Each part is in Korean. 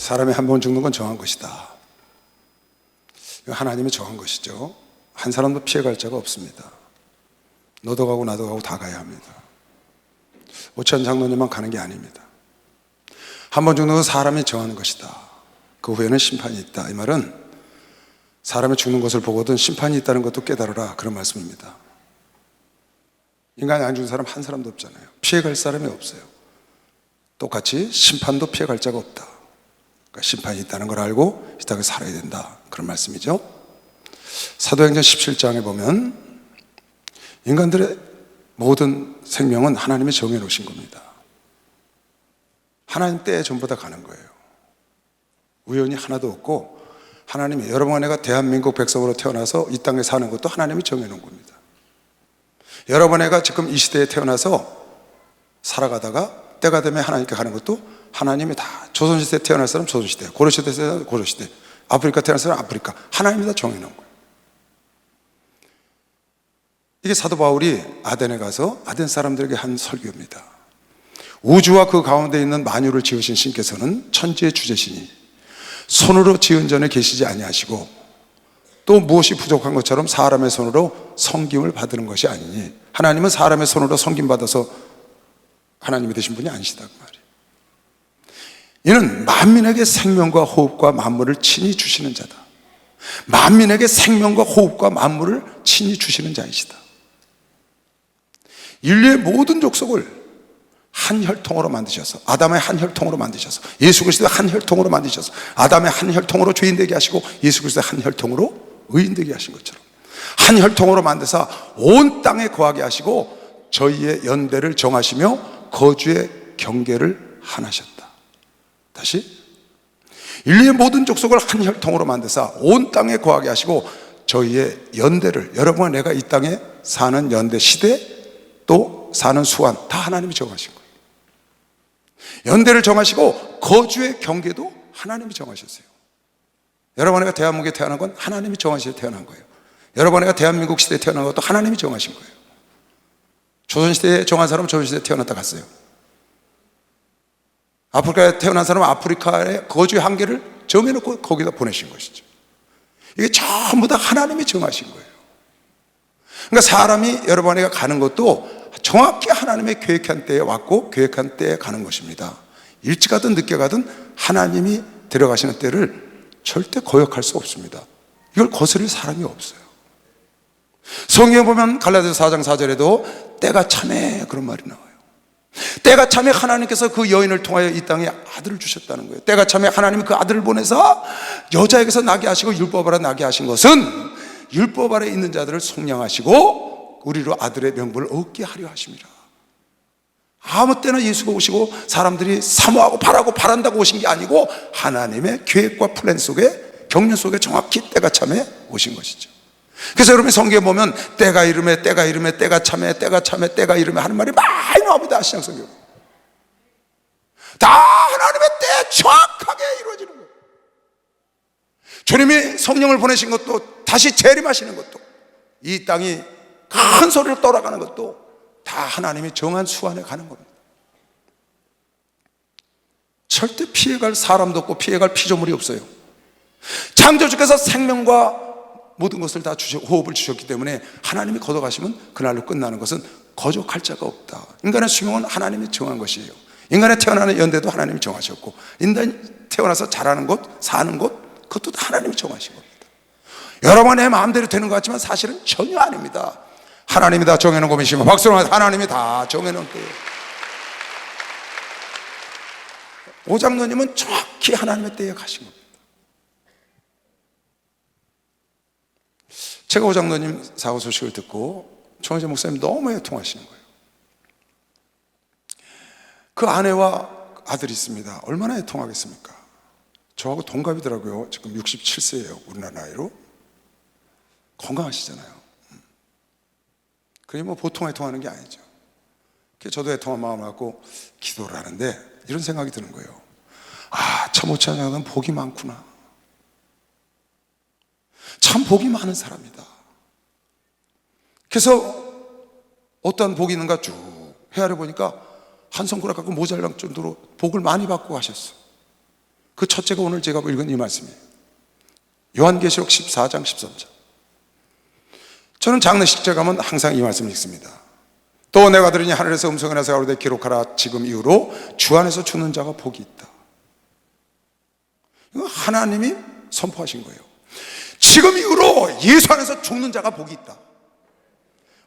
사람이 한 번 죽는 건 정한 것이다. 하나님이 정한 것이죠. 한 사람도 피해갈 자가 없습니다. 너도 가고 나도 가고 다 가야 합니다. 오천 장로님만 가는 게 아닙니다. 한 번 죽는 건 사람이 정하는 것이다. 그 후에는 심판이 있다. 이 말은 사람이 죽는 것을 보거든 심판이 있다는 것도 깨달아라, 그런 말씀입니다. 인간이 안 죽은 사람 한 사람도 없잖아요. 피해갈 사람이 없어요. 똑같이 심판도 피해갈 자가 없다. 그러니까 심판이 있다는 걸 알고 이 땅에 살아야 된다, 그런 말씀이죠. 사도행전 17장에 보면 인간들의 모든 생명은 하나님이 정해놓으신 겁니다. 하나님 때에 전부 다 가는 거예요. 우연이 하나도 없고 하나님이, 여러분 내가 대한민국 백성으로 태어나서 이 땅에 사는 것도 하나님이 정해놓은 겁니다. 여러분 애가 지금 이 시대에 태어나서 살아가다가 때가 되면 하나님께 가는 것도 하나님이 다, 조선시대에 태어날 사람 조선시대, 고려시대에 태어날 사람 고려시대, 아프리카 태어날 사람 아프리카, 하나님이 다 정해놓은 거예요. 이게 사도 바울이 아덴에 가서 아덴 사람들에게 한 설교입니다. 우주와 그 가운데 있는 만유를 지으신 신께서는 천지의 주제시니 손으로 지은 전에 계시지 아니하시고 또 무엇이 부족한 것처럼 사람의 손으로 섬김을 받는 것이 아니니, 하나님은 사람의 손으로 섬김받아서 하나님이 되신 분이 아니시다, 그 말이에요. 이는 만민에게 생명과 호흡과 만물을 친히 주시는 자다. 만민에게 생명과 호흡과 만물을 친히 주시는 자이시다. 인류의 모든 족속을 한 혈통으로 만드셔서, 아담의 한 혈통으로 만드셔서, 예수 그리스도의 한 혈통으로 만드셔서, 아담의 한 혈통으로 죄인 되게 하시고 예수 그리스도의 한 혈통으로 의인 되게 하신 것처럼 한 혈통으로 만드사 온 땅에 거하게 하시고 저희의 연대를 정하시며 거주의 경계를 하나셨다. 다시, 인류의 모든 족속을 한 혈통으로 만드사 온 땅에 거하게 하시고 저희의 연대를, 여러분과 내가 이 땅에 사는 연대 시대 또 사는 수완 다 하나님이 정하신 거예요. 연대를 정하시고 거주의 경계도 하나님이 정하셨어요. 여러분 내가 대한민국에 태어난 건 하나님이 정하셔서 태어난 거예요. 여러분 내가 대한민국 시대에 태어난 것도 하나님이 정하신 거예요. 조선시대에 정한 사람은 조선시대에 태어났다 갔어요. 아프리카에 태어난 사람은 아프리카의 거주의 한계를 정해놓고 거기다 보내신 것이죠. 이게 전부 다 하나님이 정하신 거예요. 그러니까 사람이 여러분 내가 가는 것도 정확히 하나님의 계획한 때에 왔고 계획한 때에 가는 것입니다. 일찍 가든 늦게 가든 하나님이 데려가시는 때를 절대 거역할 수 없습니다. 이걸 거스릴 사람이 없어요. 성경에 보면 갈라디아서 4장 4절에도 때가 참에, 그런 말이 나와요. 때가 참에 하나님께서 그 여인을 통하여 이 땅에 아들을 주셨다는 거예요. 때가 참에 하나님이 그 아들을 보내서 여자에게서 나게 하시고 율법 아래 나게 하신 것은 율법 아래 있는 자들을 속량하시고 우리로 아들의 명분을 얻게 하려 하심이라. 아무 때나 예수가 오시고 사람들이 사모하고 바라고 바란다고 오신 게 아니고 하나님의 계획과 플랜 속에, 경륜 속에 정확히 때가 참에 오신 것이죠. 그래서 여러분이 성경에 보면 때가 이름에, 때가 이름에, 때가 참에, 때가 참에, 때가 이름에 하는 말이 많이 나옵니다. 신약 성경 다 하나님의 때에 정확하게 이루어지는 거예요. 주님이 성령을 보내신 것도, 다시 재림하시는 것도, 이 땅이 큰 소리로 돌아가는 것도 다 하나님이 정한 수 안에 가는 겁니다. 절대 피해갈 사람도 없고 피해갈 피조물이 없어요. 창조주께서 생명과 모든 것을 다 호흡을 주셨기 때문에 하나님이 걷어가시면 그날로 끝나는 것은 거족할 자가 없다. 인간의 수명은 하나님이 정한 것이에요. 인간의 태어나는 연대도 하나님이 정하셨고, 인간이 태어나서 자라는 것, 사는 것, 그것도 다 하나님이 정하신 겁니다. 여러분 내 마음대로 되는 것 같지만 사실은 전혀 아닙니다. 하나님이 다 정해놓은 것이시면 박수로 하나님이 다 정해놓은 거예요. 오장로님은 정확히 하나님의 때에 가신 겁니다. 제가 오장로님 사고 소식을 듣고 총회장 목사님 너무 애통하시는 거예요. 그 아내와 아들이 있습니다. 얼마나 애통하겠습니까? 저하고 동갑이더라고요. 지금 67세예요 우리나라 나이로. 건강하시잖아요. 그게 뭐 보통 애통하는 게 아니죠. 저도 애통한 마음을 갖고 기도를 하는데 이런 생각이 드는 거예요. 아, 참 오찬장은 복이 많구나. 참 복이 많은 사람이다. 그래서 어떠한 복이 있는가 쭉 헤아려 보니까 한 손가락 갖고 모자랄 정도로 복을 많이 받고 가셨어. 그 첫째가 오늘 제가 읽은 이 말씀이에요. 요한계시록 14장 13절. 저는 장례식 때 가면 항상 이 말씀을 읽습니다. 또 내가 들으니 하늘에서 음성을 내서 가로되 기록하라. 지금 이후로 주 안에서 죽는 자가 복이 있다. 이거 하나님이 선포하신 거예요. 지금 이후로 예수 안에서 죽는 자가 복이 있다.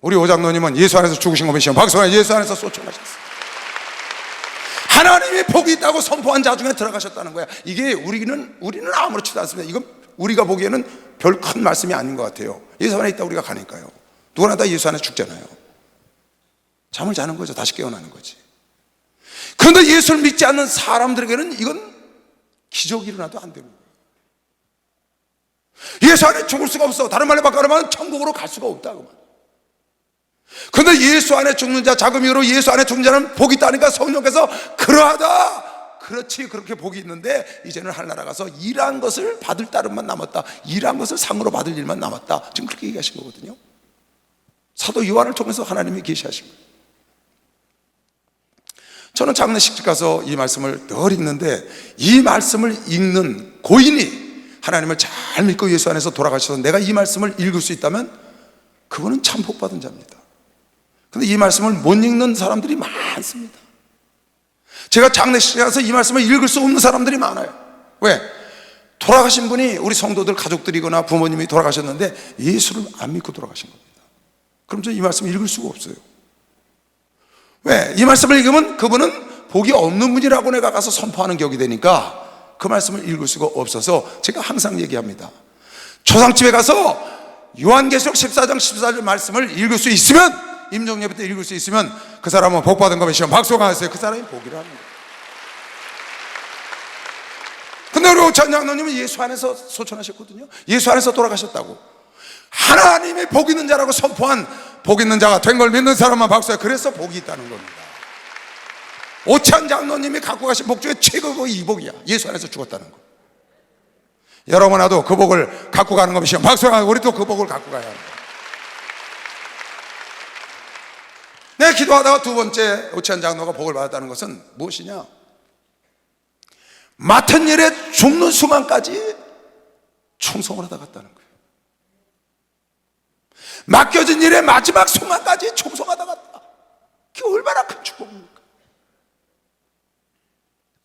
우리 오장로님은 예수 안에서 죽으신 거 보시면 박수가 예수 안에서 쏟쳐가셨어요. 하나님이 복이 있다고 선포한 자 중에 들어가셨다는 거야. 이게 우리는 아무렇지도 않습니다. 이건 우리가 보기에는 별 큰 말씀이 아닌 것 같아요. 예수 안에 있다 우리가 가니까요. 누구나 다 예수 안에 죽잖아요. 잠을 자는 거죠. 다시 깨어나는 거지. 그런데 예수를 믿지 않는 사람들에게는 이건 기적이 일어나도 안 되는 거예요. 예수 안에 죽을 수가 없어. 다른 말로 바꾸면 천국으로 갈 수가 없다 그 말. 그런데 예수 안에 죽는 자, 자금 이후로 예수 안에 죽는 자는 복이 있다니까 성령께서 그러하다. 그렇지, 그렇게 복이 있는데 이제는 하늘나라 가서 일한 것을 받을 따름만 남았다. 일한 것을 상으로 받을 일만 남았다. 지금 그렇게 얘기하신 거거든요. 사도 요한을 통해서 하나님이 계시하신 거예요. 저는 장례식집 가서 이 말씀을 늘 읽는데, 이 말씀을 읽는 고인이 하나님을 잘 믿고 예수 안에서 돌아가셔서 내가 이 말씀을 읽을 수 있다면 그분은 참 복받은 자입니다. 근데 이 말씀을 못 읽는 사람들이 많습니다. 제가 장례식에 가서 이 말씀을 읽을 수 없는 사람들이 많아요. 왜? 돌아가신 분이 우리 성도들 가족들이거나 부모님이 돌아가셨는데 예수를 안 믿고 돌아가신 겁니다. 그럼 저 이 말씀을 읽을 수가 없어요. 왜? 이 말씀을 읽으면 그분은 복이 없는 분이라고 내가 가서 선포하는 격이 되니까 그 말씀을 읽을 수가 없어서 제가 항상 얘기합니다. 초상집에 가서 요한계시록 14장 14절 말씀을 읽을 수 있으면, 임종예배 때 읽을 수 있으면 그 사람은 복받은 것이면 박수가 하세요. 그 사람이 복이라는 거예요. 근데 우리 오찬장로님은 예수 안에서 소천하셨거든요. 예수 안에서 돌아가셨다고. 하나님이 복 있는 자라고 선포한 복 있는 자가 된 걸 믿는 사람만 박수해. 그래서 복이 있다는 겁니다. 오찬장로님이 갖고 가신 복 중에 최고의 이 복이야. 예수 안에서 죽었다는 거. 여러분 나도 그 복을 갖고 가는 것이면 박수해. 우리도 그 복을 갖고 가야 합니다. 내가 기도하다가 두 번째 오찬 장로가 복을 받았다는 것은 무엇이냐? 맡은 일에 죽는 순간까지 충성을 하다 갔다는 거예요. 맡겨진 일에 마지막 순간까지 충성하다 갔다. 그게 얼마나 큰 축복입니까?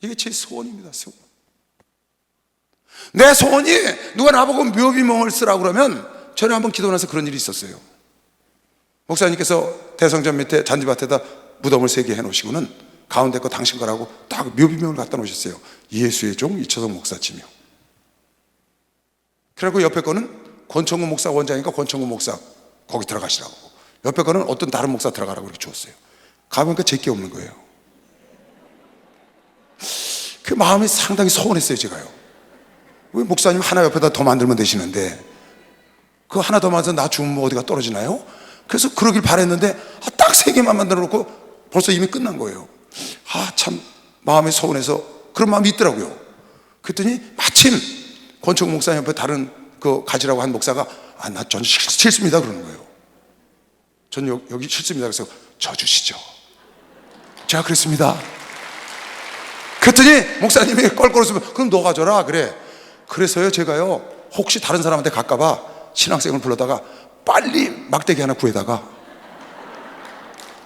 이게 제 소원입니다. 소원. 내 소원이 누가 나보고 묘비몽을 쓰라고 그러면 전에 한번 기도 나서 그런 일이 있었어요. 목사님께서 대성전 밑에 잔디밭에다 무덤을 3개 해놓으시고는 가운데 거 당신 거라고 딱 묘비명을 갖다 놓으셨어요. 예수의 종 이초성 목사 지명. 그리고 옆에 거는 권총구 목사 원장이니까 권총구 목사 거기 들어가시라고, 옆에 거는 어떤 다른 목사 들어가라고 이렇게 주었어요. 가보니까 제게 없는 거예요. 그 마음이 상당히 서운했어요. 제가요, 왜 목사님 하나 옆에다 더 만들면 되시는데 그 하나 더 만들어서 나 죽으면 어디가 떨어지나요? 그래서 그러길 바랬는데 딱 3개만 만들어 놓고 벌써 이미 끝난 거예요. 참 마음이 서운해서 그런 마음이 있더라고요. 그랬더니 마침 권총 목사님 옆에 다른 그 가지라고 한 목사가 전 싫습니다 그러는 거예요. 전 여기 싫습니다. 그래서 저 주시죠. 제가 그랬습니다. 그랬더니 목사님이 껄껄 웃으면 그럼 너 가져라 그래. 그래서요 제가요 혹시 다른 사람한테 갈까봐 신학생을 불러다가 빨리 막대기 하나 구해다가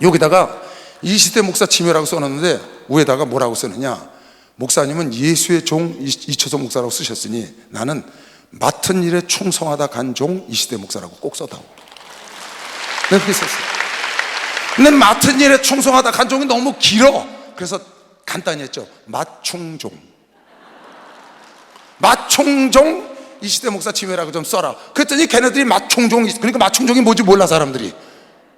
여기다가 이시대 목사 치매라고 써놨는데 위에다가 뭐라고 쓰느냐, 목사님은 예수의 종 이초섭 목사라고 쓰셨으니 나는 맡은 일에 충성하다 간 종 이시대 목사라고 꼭 써다오. 내가 그렇게 썼어요. 근데 맡은 일에 충성하다 간 종이 너무 길어. 그래서 간단히 했죠. 마충종 이시대 목사 치매라고 좀 써라. 그랬더니 걔네들이 그러니까 마충종이 뭔지 몰라 사람들이.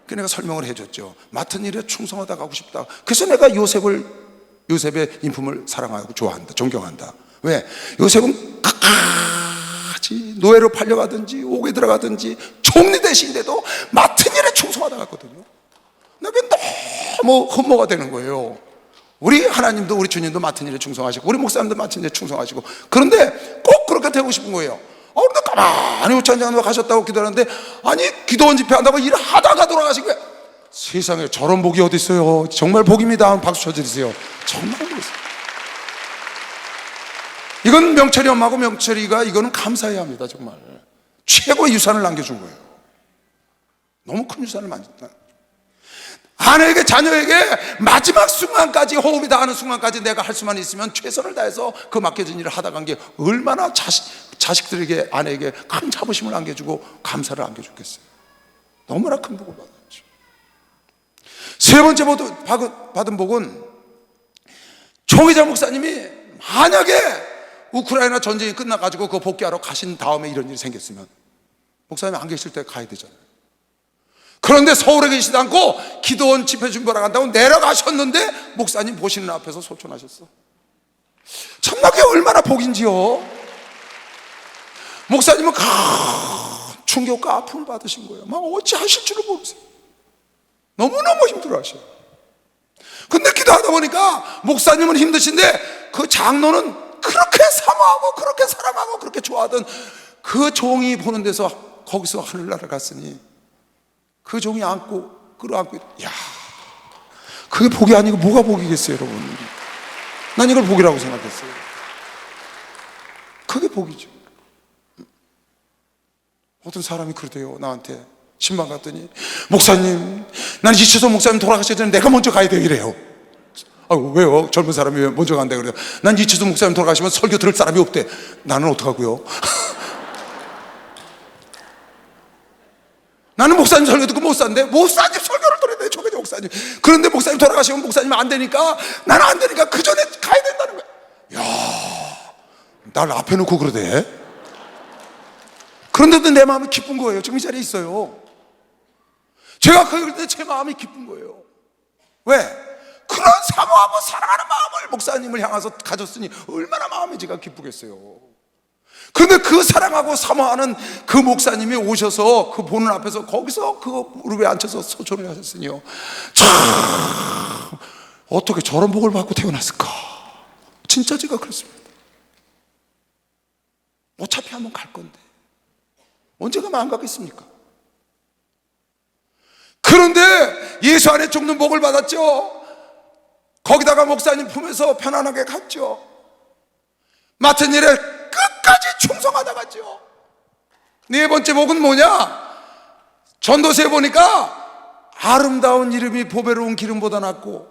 그래서 내가 설명을 해줬죠. 맡은 일에 충성하다 가고 싶다. 그래서 내가 요셉의 인품을 사랑하고 좋아한다, 존경한다. 왜? 요셉은 끝까지 노예로 팔려가든지 옥에 들어가든지 총리 대신인데도 맡은 일에 충성하다 갔거든요. 내가 너무 흠모가 되는 거예요. 우리 하나님도 우리 주님도 맡은 일에 충성하시고 우리 목사님도 맡은 일에 충성하시고, 그런데 꼭 그렇게 되고 싶은 거예요. 근데 가만히 우찬장로 가셨다고 기도하는데 아니 기도원 집회 한다고 일하다가 돌아가신 거예요. 세상에 저런 복이 어디 있어요. 정말 복입니다. 박수 쳐주세요. 정말 복이었어요. 이건 명철이 엄마고 명철이가 이거는 감사해야 합니다. 정말 최고의 유산을 남겨준 거예요. 너무 큰 유산을 만졌다. 아내에게 자녀에게 마지막 순간까지, 호흡이 닿는 순간까지 내가 할 수만 있으면 최선을 다해서 그 맡겨진 일을 하다 간 게 얼마나 자식들에게, 아내에게 큰 자부심을 안겨주고 감사를 안겨줬겠어요. 너무나 큰 복을 받았죠. 세 번째 받은 복은 총회장 목사님이 만약에 우크라이나 전쟁이 끝나가지고 그거 복귀하러 가신 다음에 이런 일이 생겼으면 목사님이 안 계실 때 가야 되잖아요. 그런데 서울에 계시지 않고 기도원 집회 준비하러 간다고 내려가셨는데 목사님 보시는 앞에서 소천하셨어. 참나 그게 얼마나 복인지요. 목사님은 큰 충격과 아픔을 받으신 거예요. 막 어찌하실 줄을 모르세요. 너무너무 힘들어하셔요. 근데 기도하다 보니까 목사님은 힘드신데 그 장로는 그렇게 사모하고 그렇게 사랑하고 그렇게 좋아하던 그 종이 보는 데서 거기서 하늘나라 갔으니 그 종이 끌어안고, 야, 그게 복이 아니고 뭐가 복이겠어요, 여러분? 난 이걸 복이라고 생각했어요. 그게 복이죠. 어떤 사람이 그러대요, 나한테. 신방 갔더니, 목사님, 난 이치소 목사님 돌아가시기 전에 내가 먼저 가야 돼요, 이래요. 왜요? 젊은 사람이 왜 먼저 간다 그래요? 난 이치소 목사님 돌아가시면 설교 들을 사람이 없대. 나는 어떡하고요? 나는 목사님 설교 듣고 못 산대. 목사님 설교를 들어야 돼, 조계대 목사님. 그런데 목사님 돌아가시면 목사님 안 되니까, 나는 안 되니까 그 전에 가야 된다는 거야. 야, 날 앞에 놓고 그러대. 그런데도 내 마음이 기쁜 거예요. 지금 이 자리에 있어요. 제가 그럴 때 제 마음이 기쁜 거예요. 왜? 그런 사모하고 사랑하는 마음을 목사님을 향해서 가졌으니 얼마나 마음이 제가 기쁘겠어요. 그런데 그 사랑하고 사모하는 그 목사님이 오셔서 그 보는 앞에서 거기서 그 무릎에 앉혀서 소천을 하셨으니요, 참 어떻게 저런 복을 받고 태어났을까. 진짜 제가 그랬습니다. 어차피 한번 갈 건데 언제 가면 안 가겠습니까? 그런데 예수 안에 죽는 복을 받았죠. 거기다가 목사님 품에서 편안하게 갔죠. 맡은 일에 끝까지 충성하다 갔죠. 네 번째 복은 뭐냐? 전도서에 보니까 아름다운 이름이 보배로운 기름보다 낫고,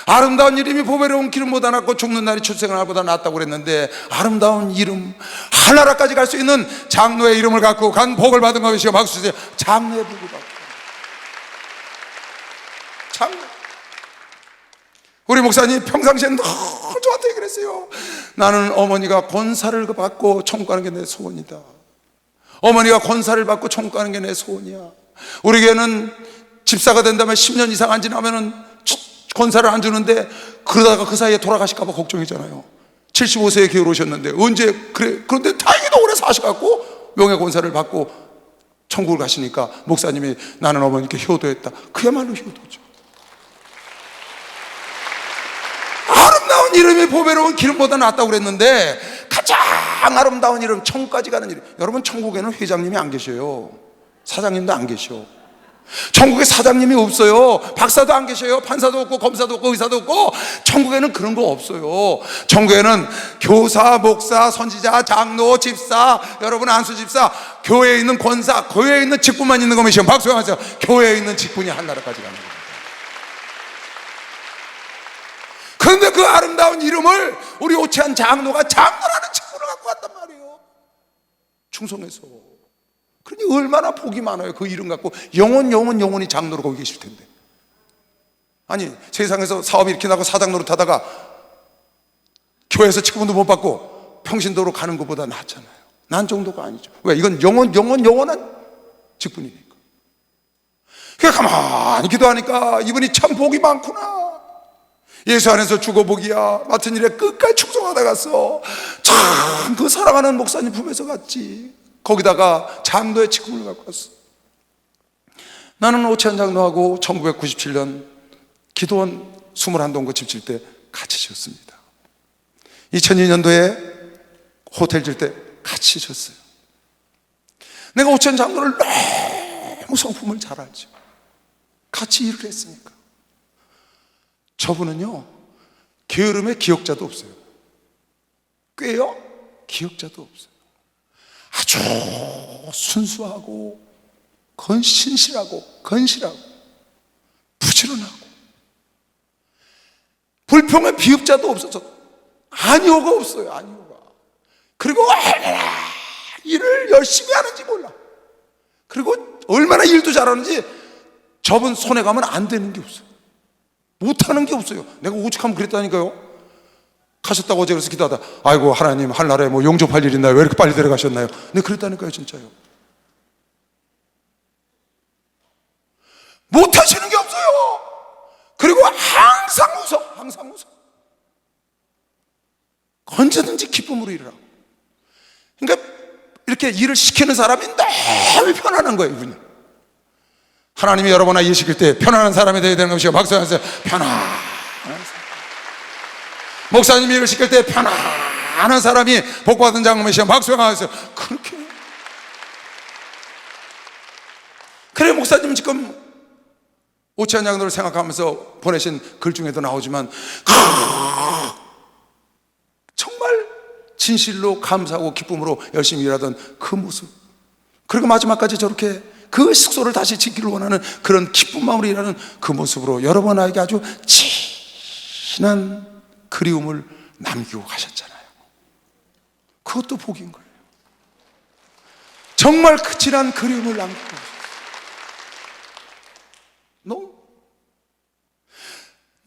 아름다운 이름이 보배로운 기름보다 낫고 죽는 날이 출생의 날보다 낫다고 그랬는데, 아름다운 이름, 하나라까지 갈 수 있는 장로의 이름을 갖고 간 복을 받은 것이요. 박수 주세요. 장로의 복을 받고. 장로. 우리 목사님 평상시에 너무 저한테 그랬어요. 나는 어머니가 권사를 받고 천국 가는 게 내 소원이다. 어머니가 권사를 받고 천국 가는 게 내 소원이야. 우리 교회는 집사가 된다면 10년 이상 안 지나면은 권사를 안 주는데, 그러다가 그 사이에 돌아가실까 봐 걱정이잖아요. 75세에 게으르셨는데 언제 그래. 그런데 다행히도 오래 사셔갖고 명예 권사를 받고 천국을 가시니까 목사님이 나는 어머니께 효도했다. 그야말로 효도죠. 아름다운 이름이 보배로운 기름보다 낫다고 그랬는데 가장 아름다운 이름, 천국까지 가는 이름. 여러분, 천국에는 회장님이 안 계셔요. 사장님도 안 계셔. 천국에 사장님이 없어요. 박사도 안 계셔요. 판사도 없고 검사도 없고 의사도 없고. 천국에는 그런 거 없어요. 천국에는 교사, 목사, 선지자, 장로, 집사, 여러분 안수 집사, 교회에 있는 권사, 교회에 있는 직분만 있는 것이요. 박수 하세요. 교회에 있는 직분이 한나라까지 가는 겁니다. 그런데 그 아름다운 이름을 우리 오채한 장로가 장로라는 직분을 갖고 왔단 말이에요. 충성해서. 그러니 얼마나 복이 많아요. 그 이름 갖고 영원히 장로로 거기 계실 텐데. 아니, 세상에서 사업이 이렇게 나고 사장 노릇하다가 교회에서 직분도 못 받고 평신도로 가는 것보다 낫잖아요. 난 정도가 아니죠. 왜? 이건 영원한 직분이니까. 그러니까 가만히 기도하니까 이분이 참 복이 많구나. 예수 안에서 죽어보기야, 맡은 일에 끝까지 충성하다 갔어. 참 그 사랑하는 목사님 품에서 갔지. 거기다가 장로의 직분을 갖고 왔어. 나는 오채한 장로하고 1997년 기도원 21동거 집 질 때 같이 지었습니다. 2002년도에 호텔 질 때 같이 지었어요. 내가 오채한 장로를 너무 성품을 잘 알죠. 같이 일을 했으니까. 저분은요, 게으름에 기억자도 없어요. 꾀요? 기억자도 없어요. 아주 순수하고 신실하고 건실하고 부지런하고 불평의 비읍자도 없어서 아니오가 없어요. 아니오가. 그리고 얼마나 일을 열심히 하는지 몰라. 그리고 얼마나 일도 잘하는지 저분 손에 가면 안 되는 게 없어요. 못하는 게 없어요. 내가 오죽하면 그랬다니까요. 가셨다고 어제 그래서 기도하다, 아이고 하나님, 하늘나라에 뭐 용접할 일 있나요? 왜 이렇게 빨리 데려가셨나요? 내가 그랬다니까요. 진짜요. 못하시는 게 없어요. 그리고 항상 웃어. 언제든지 기쁨으로 일을 하고. 그러니까 이렇게 일을 시키는 사람이 너무 편안한 거예요. 이분이. 하나님이 여러분아 일 시킬 때 편안한 사람이 되어야 되는 것이요. 박수 하세요. 편안한 사람. 목사님이 일을 시킬 때 편안한 사람이 복받은 장로이시여. 박수 하세요. 그렇게. 그래, 목사님 지금 오채한 장로를 생각하면서 보내신 글 중에도 나오지만 정말 진실로 감사하고 기쁨으로 열심히 일하던 그 모습, 그리고 마지막까지 저렇게 그 식소를 다시 지키기를 원하는 그런 기쁜 마음으로 일하는 그 모습으로 여러분에게 아주 진한 그리움을 남기고 가셨잖아요. 그것도 복인 거예요. 정말 그 진한 그리움을 남기고 가셨어요.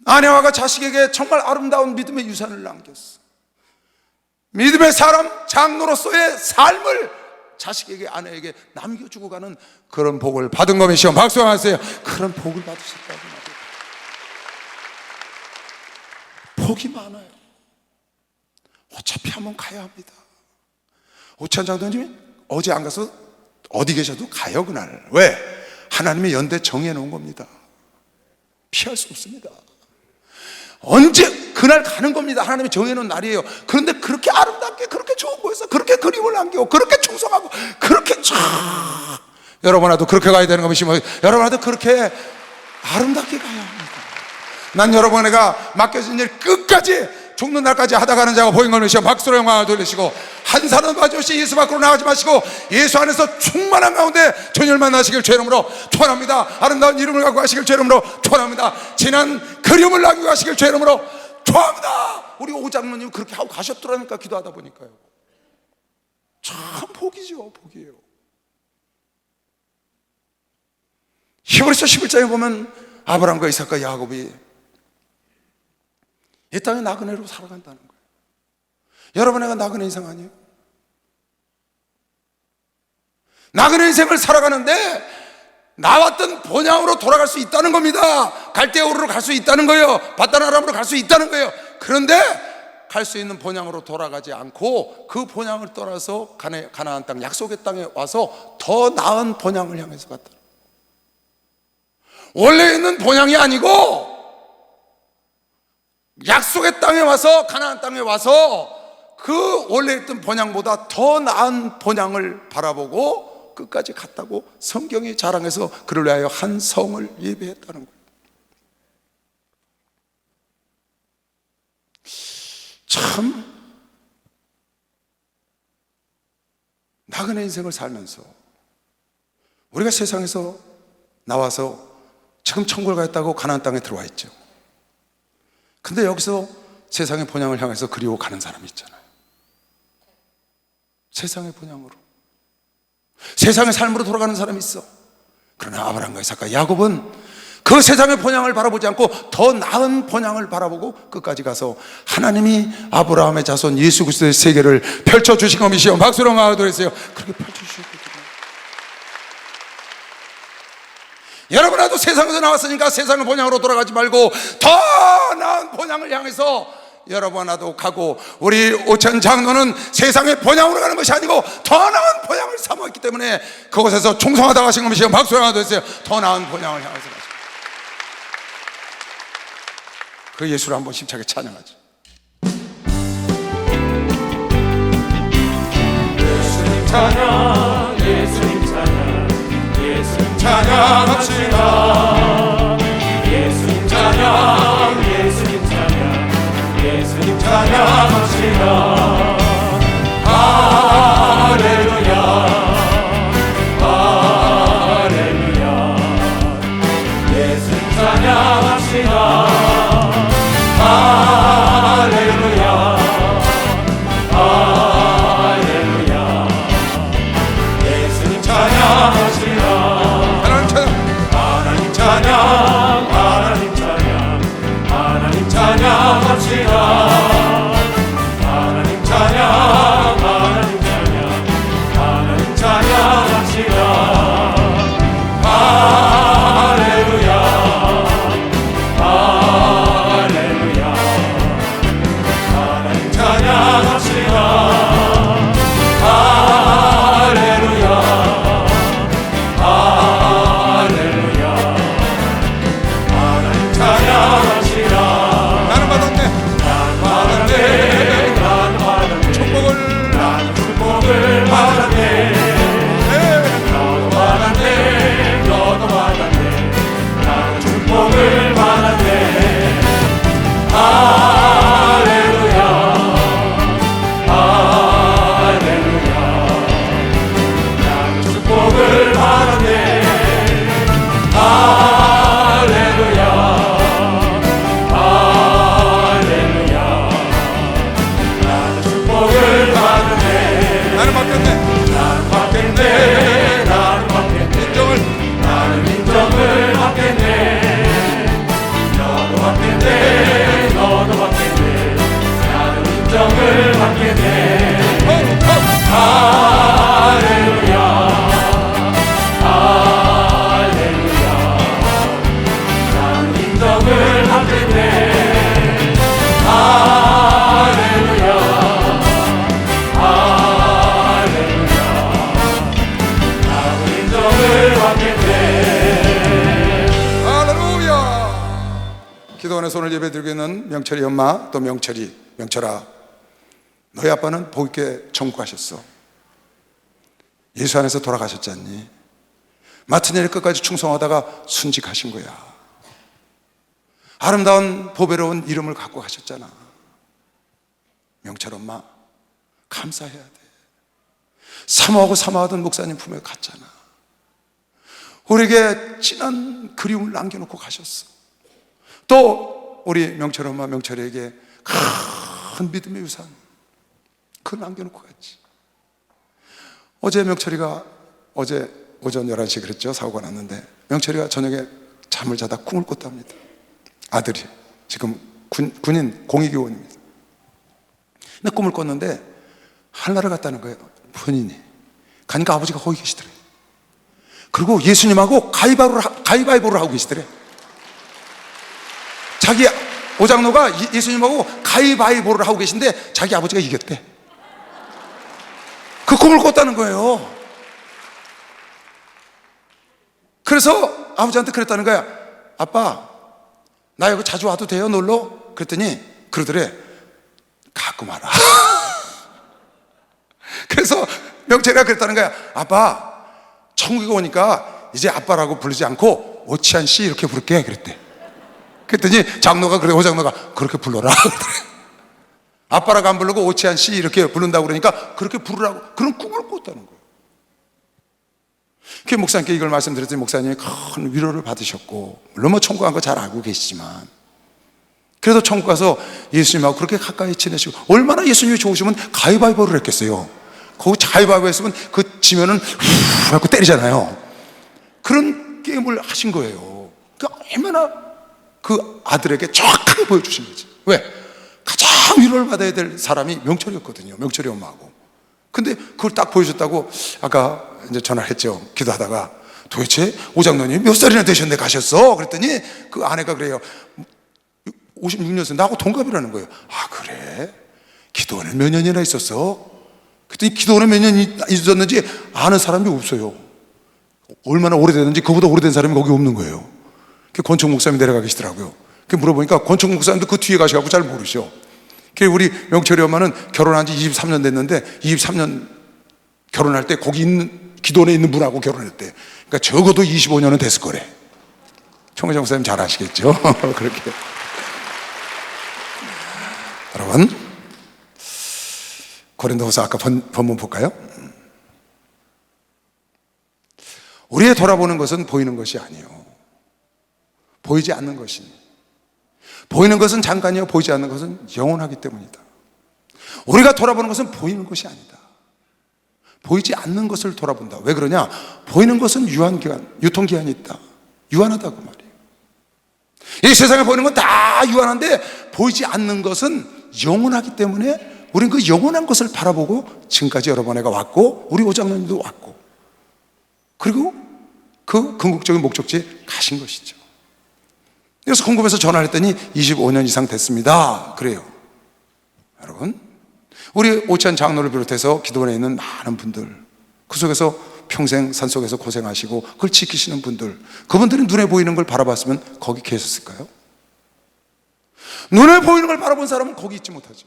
아내와가 자식에게 정말 아름다운 믿음의 유산을 남겼어. 믿음의 사람, 장로로서의 삶을 자식에게, 아내에게 남겨주고 가는 그런 복을 받은 것이요. 박수하세요. 그런 복을 받으셨다고 말이에요. 복이 많아요. 어차피 한번 가야 합니다. 오채한 장로님이 어제 안 가서 어디 계셔도 가요, 그날. 왜? 하나님의 연대 정해놓은 겁니다. 피할 수 없습니다. 언제 그날 가는 겁니다. 하나님이 정해놓은 날이에요. 그런데 그렇게 아름답게, 그렇게 좋은 곳에서 그렇게 그림을 남기고 그렇게 충성하고 그렇게 여러분아도 그렇게 가야 되는 것이면 여러분아도 그렇게 아름답게 가야 합니다. 난 여러분에게 맡겨진 일 끝까지 죽는 날까지 하다 가는 자가 보인 걸 위시어 박수로 영광을 돌리시고 한 사람 가져오시 예수 밖으로 나가지 마시고 예수 안에서 충만한 가운데 주님을 만나시길 주의 이름으로 축원합니다. 아름다운 이름을 갖고 가시길 주의 이름으로 축원합니다. 진한 그림을 남기고 가시길 주의 이름으로 축원합니다. 우리 오 장로님 그렇게 하고 가셨더라니까, 기도하다 보니까요. 참 복이죠. 복이에요. 히브리서 11장에 보면 아브라함과 이삭과 야곱이 이 땅에 나그네로 살아간다는 거예요. 여러분에게 나그네 인생 아니에요? 나그네 인생을 살아가는데 나왔던 본향으로 돌아갈 수 있다는 겁니다. 갈대아우르로 갈 수 있다는 거예요. 바다나람으로 갈 수 있다는 거예요. 그런데 갈 수 있는 본향으로 돌아가지 않고 그 본향을 떠나서 가나안 땅, 약속의 땅에 와서 더 나은 본향을 향해서 갔다. 원래 있는 본향이 아니고 약속의 땅에 와서, 가나안 땅에 와서 그 원래 있던 본향보다 더 나은 본향을 바라보고 끝까지 갔다고 성경이 자랑해서 그를 위하여 한 성을 예비했다는 거예요. 참 나그네 인생을 살면서 우리가 세상에서 나와서 지금 천국을 가겠다고 가나안 땅에 들어와 있죠. 근데 여기서 세상의 본향을 향해서 그리워 가는 사람이 있잖아요. 세상의 본향으로, 세상의 삶으로 돌아가는 사람이 있어. 그러나 아브라함과 이삭과 야곱은 그 세상의 본향을 바라보지 않고 더 나은 본향을 바라보고 끝까지 가서 하나님이 아브라함의 자손 예수 그리스도의 세계를 펼쳐주신 것이시여. 박수로 나아드리세요. 그렇게 펼쳐주셨거든요. 여러분, 나도 세상에서 나왔으니까 세상의 본향으로 돌아가지 말고 더 나은 본향을 향해서 여러분 나도 가고, 우리 오천 장로는 세상의 본향으로 가는 것이 아니고 더 나은 본향을 삼았기 때문에 그곳에서 충성하다 가신 것이시여. 박수로 나아드리세요. 더 나은 본향을 향해서 가시고 그 예수를 한번 힘차게 찬양하죠. 예수님 찬양, 예수님 찬양, 예수님 찬양합시다. 예수님 찬양, 예수님 찬양, 예수님 찬양합시다. 할렐루야, 할렐루야. 예수님 찬양합시다. 할렐루야, 할렐루야. 예수님 찬양하시라. 하나님 찬양, 하나님 찬양, 하나님 찬양합시다. 하나님 찬양, 하나님 찬양, 하나님 찬양합시다. 할렐루야, 할렐루야. 하나님 찬양합시다. 할렐루야, 할렐루야. 하나님 찬양합시다. 나는 받았네, 나는 받았네, 나는 받았네. 축복을, 나는 축복을 받았네. 너도 받았네, 너도 받았네. 나는 축복을 받았네. 할렐루야, 할렐루야. 나는 축복을 받았네. 할렐루야, 할렐루야. 나는 축복을 받았네. 나는 바뀌었네, 나는 받겠네, 나는 받겠네. 인정을, 나는 인정을 받겠네. 너도 받겠네, 너도 받겠네. 나는 인정을 받겠네. 할렐루야, 할렐루야. 나는 인정을 받겠네. 할렐루야, 할렐루야. 나는 인정을 받겠네. 할렐루야. 기도 안에 손을 예배드리고 있는 명철이 엄마, 또 명철아, 너희 아빠는 복 있게 천국 가셨어. 예수 안에서 돌아가셨지 않니? 맡은 일 끝까지 충성하다가 순직하신 거야. 아름다운 보배로운 이름을 갖고 가셨잖아. 명철 엄마, 감사해야 돼. 사모하던 목사님 품에 갔잖아. 우리에게 진한 그리움을 남겨놓고 가셨어. 또 우리 명철 엄마, 명철에게 큰 믿음의 유산 그걸 남겨놓고 갔지. 어제 명철이가 어제 오전 11시에 그랬죠. 사고가 났는데 명철이가 저녁에 잠을 자다 꿈을 꿨답니다. 아들이 지금 군인 공익요원입니다. 근데 꿈을 꿨는데 하늘나라 갔다는 거예요. 본인이 가니까 아버지가 거기 계시더래. 그리고 예수님하고 가위바위보를 하고 계시더래. 자기 오장로가 예수님하고 가위바위보를 하고 계신데 자기 아버지가 이겼대. 그 꿈을 꿨다는 거예요. 그래서 아버지한테 그랬다는 거야. 아빠, 나 여기 자주 와도 돼요? 놀러? 그랬더니 그러더래. 가끔 와라. 그래서 명철이가 그랬다는 거야. 아빠, 천국에 오니까 이제 아빠라고 부르지 않고 오치한 씨 이렇게 부를게. 그랬대. 그랬더니 장로가 그래, 오장로가 그렇게 불러라. 아빠라고 안 부르고 오치한 씨 이렇게 부른다고 그러니까 그렇게 부르라고, 그런 꿈을 꿨다는 거예요. 그 목사님께 이걸 말씀드렸더니 목사님이 큰 위로를 받으셨고, 물론 뭐 천국 간 거 잘 알고 계시지만 그래도 천국 가서 예수님하고 그렇게 가까이 지내시고, 얼마나 예수님이 좋으시면 가위바위보를 했겠어요. 거기 가위바위보 했으면 그 지면은 후 하고 때리잖아요. 그런 게임을 하신 거예요. 그러니까 얼마나 그 아들에게 정확하게 보여주신 거지. 왜? 가장 위로를 받아야 될 사람이 명철이었거든요. 명철이 엄마하고. 근데 그걸 딱 보여줬다고 아까 이제 전화를 했죠. 기도하다가 도대체 오장로님 몇 살이나 되셨는데 가셨어? 그랬더니 그 아내가 그래요. 56년생, 나하고 동갑이라는 거예요. 아, 그래? 기도원에 몇 년이나 있었어? 그랬더니 기도원에 몇 년 있었는지 아는 사람이 없어요. 얼마나 오래됐는지 그보다 오래된 사람이 거기 없는 거예요. 그 권총 목사님이 내려가 계시더라고요. 그 물어보니까 권총 목사님도 그 뒤에 가셔가지고 잘 모르셔. 그 우리 명철이 엄마는 결혼한 지 23년 됐는데 23년 결혼할 때 거기 있는 기도원에 있는 분하고 결혼했대. 그러니까 적어도 25년은 됐을 거래. 총회장 목사님 잘 아시겠죠? 그렇게. 여러분, 고린도후서 아까 본문 볼까요? 우리의 돌아보는 것은 보이는 것이 아니에요. 보이지 않는 것이. 보이는 것은 잠깐이요, 보이지 않는 것은 영원하기 때문이다. 우리가 돌아보는 것은 보이는 것이 아니다. 보이지 않는 것을 돌아본다. 왜 그러냐? 보이는 것은 유통기한이 있다. 유한하다고 말이에요. 이 세상에 보이는 건 다 유한한데 보이지 않는 것은 영원하기 때문에 우리는 그 영원한 것을 바라보고 지금까지 여러 번에가 왔고, 우리 오장로님도 왔고, 그리고 그 궁극적인 목적지에 가신 것이죠. 그래서 궁금해서 전화를 했더니 25년 이상 됐습니다. 그래요. 여러분, 우리 오치안 장로를 비롯해서 기도원에 있는 많은 분들, 그 속에서 평생 산속에서 고생하시고 그걸 지키시는 분들, 그분들이 눈에 보이는 걸 바라봤으면 거기 계셨을까요? 눈에 보이는 걸 바라본 사람은 거기 있지 못하죠.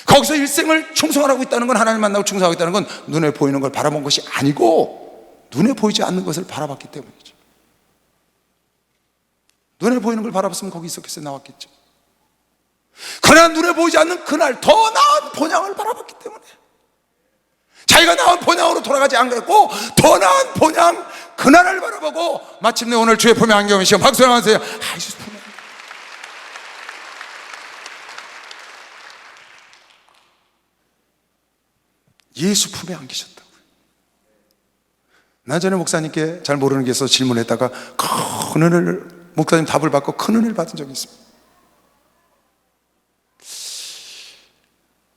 거기서 일생을 충성하고 있다는 건, 하나님 만나고 충성하고 있다는 건 눈에 보이는 걸 바라본 것이 아니고 눈에 보이지 않는 것을 바라봤기 때문이죠. 눈에 보이는 걸 바라봤으면 거기 있었겠어요? 나왔겠죠. 그러나 눈에 보이지 않는 그날 더 나은 본향을 바라봤기 때문에 자기가 나은 본향으로 돌아가지 않고 더 나은 본향 그날을 바라보고 마침내 오늘 주의 품에 안겨 계시오. 박수 한번 하세요. 예수 품에. 예수 품에 안기셨다고요. 나 전에 목사님께 잘 모르는 게 있어서 질문했다가 큰 은혜를, 목사님 답을 받고 큰 은혜를 받은 적이 있습니다.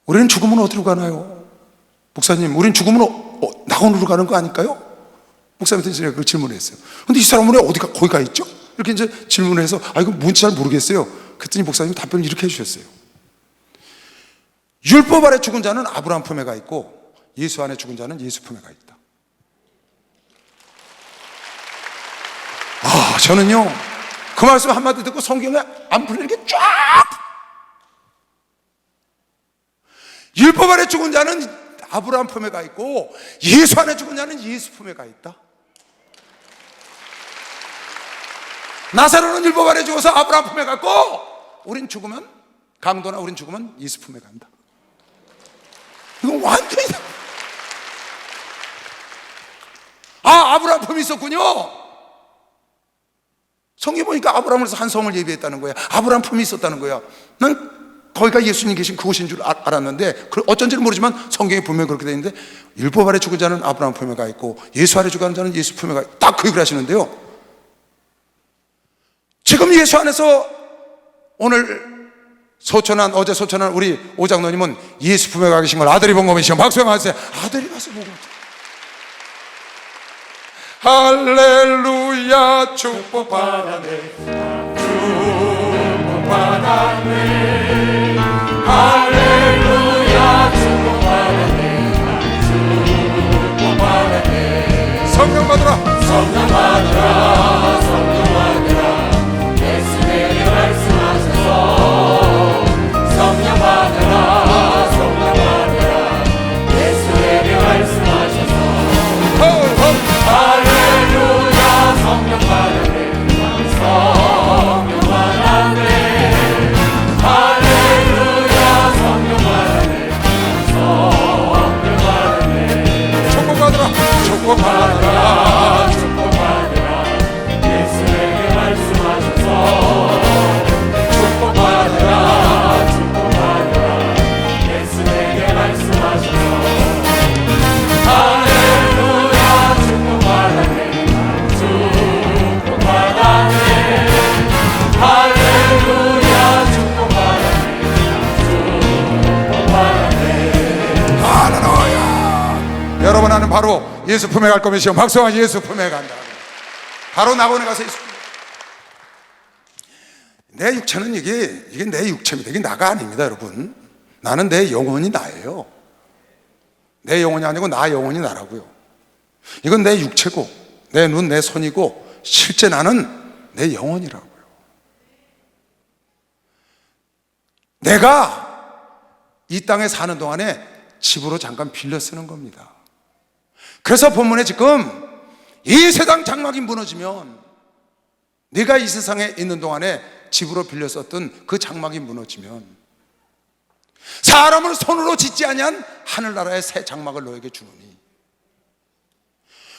우리는 죽으면 어디로 가나요? 목사님, 우리는 죽으면 낙원으로 가는 거 아닐까요? 목사님한테 제가 그 질문을 했어요. 근데 이 사람은 거기 가 있죠? 이렇게 이제 질문을 해서, 이거 뭔지 잘 모르겠어요. 그랬더니 목사님이 답변을 이렇게 해주셨어요. 율법 아래 죽은 자는 아브라함 품에 가 있고 예수 안에 죽은 자는 예수 품에 가 있다. 저는요, 그 말씀 한마디 듣고 성경에 안 풀리는 게 쫙! 율법 아래 죽은 자는 아브라함 품에 가 있고 예수 안에 죽은 자는 예수 품에 가 있다. 나사로는 율법 아래 죽어서 아브라함 품에 갔고, 우린 죽으면, 강도나 우린 죽으면 예수 품에 간다. 이건 완전히 아브라함 품이 있었군요. 성경 보니까 아브라함으로서 한 성을 예비했다는 거야. 아브라함 품이 있었다는 거야. 난 거기가 예수님 계신 그곳인 줄 알았는데, 어쩐지는 모르지만 성경에 분명히 그렇게 되어 있는데, 율법 아래 죽은 자는 아브라함 품에 가 있고 예수 아래 죽은 자는 예수 품에 가 있고, 딱 그 얘기를 하시는데요. 지금 예수 안에서 오늘 어제 소천한 우리 오장로님은 예수 품에 가 계신 걸 아들이 본 거면요. 박수 한번 하세요. 아들이 가서 보고. 할렐루야, 축복 받았네, 축복 받았네. 할렐루야, 축복 받았네, 축복 받았네. 성령 받으라, 성령 받으라, 성령 받으라. 예수님이 말씀하셔서 성령 받으라, 성령 받으라. 할렐루야. 여러분, 나는 바로 예수 품에 갈 거면 시험 박수와 예수 품에 간다. 바로 낙원에 가서 예수 품에. 내 육체는 이게 내 육체입니다. 이게 나가 아닙니다, 여러분. 나는 내 영혼이 나예요. 내 영혼이 아니고 나 영혼이 나라고요. 이건 내 육체고 내 눈, 내 손이고 실제 나는 내 영혼이라고요. 내가 이 땅에 사는 동안에 집으로 잠깐 빌려 쓰는 겁니다. 그래서 본문에 지금 이 세상 장막이 무너지면 네가 이 세상에 있는 동안에 집으로 빌려 썼던 그 장막이 무너지면 사람을 손으로 짓지 아니한 하늘나라의 새 장막을 너에게 주노니,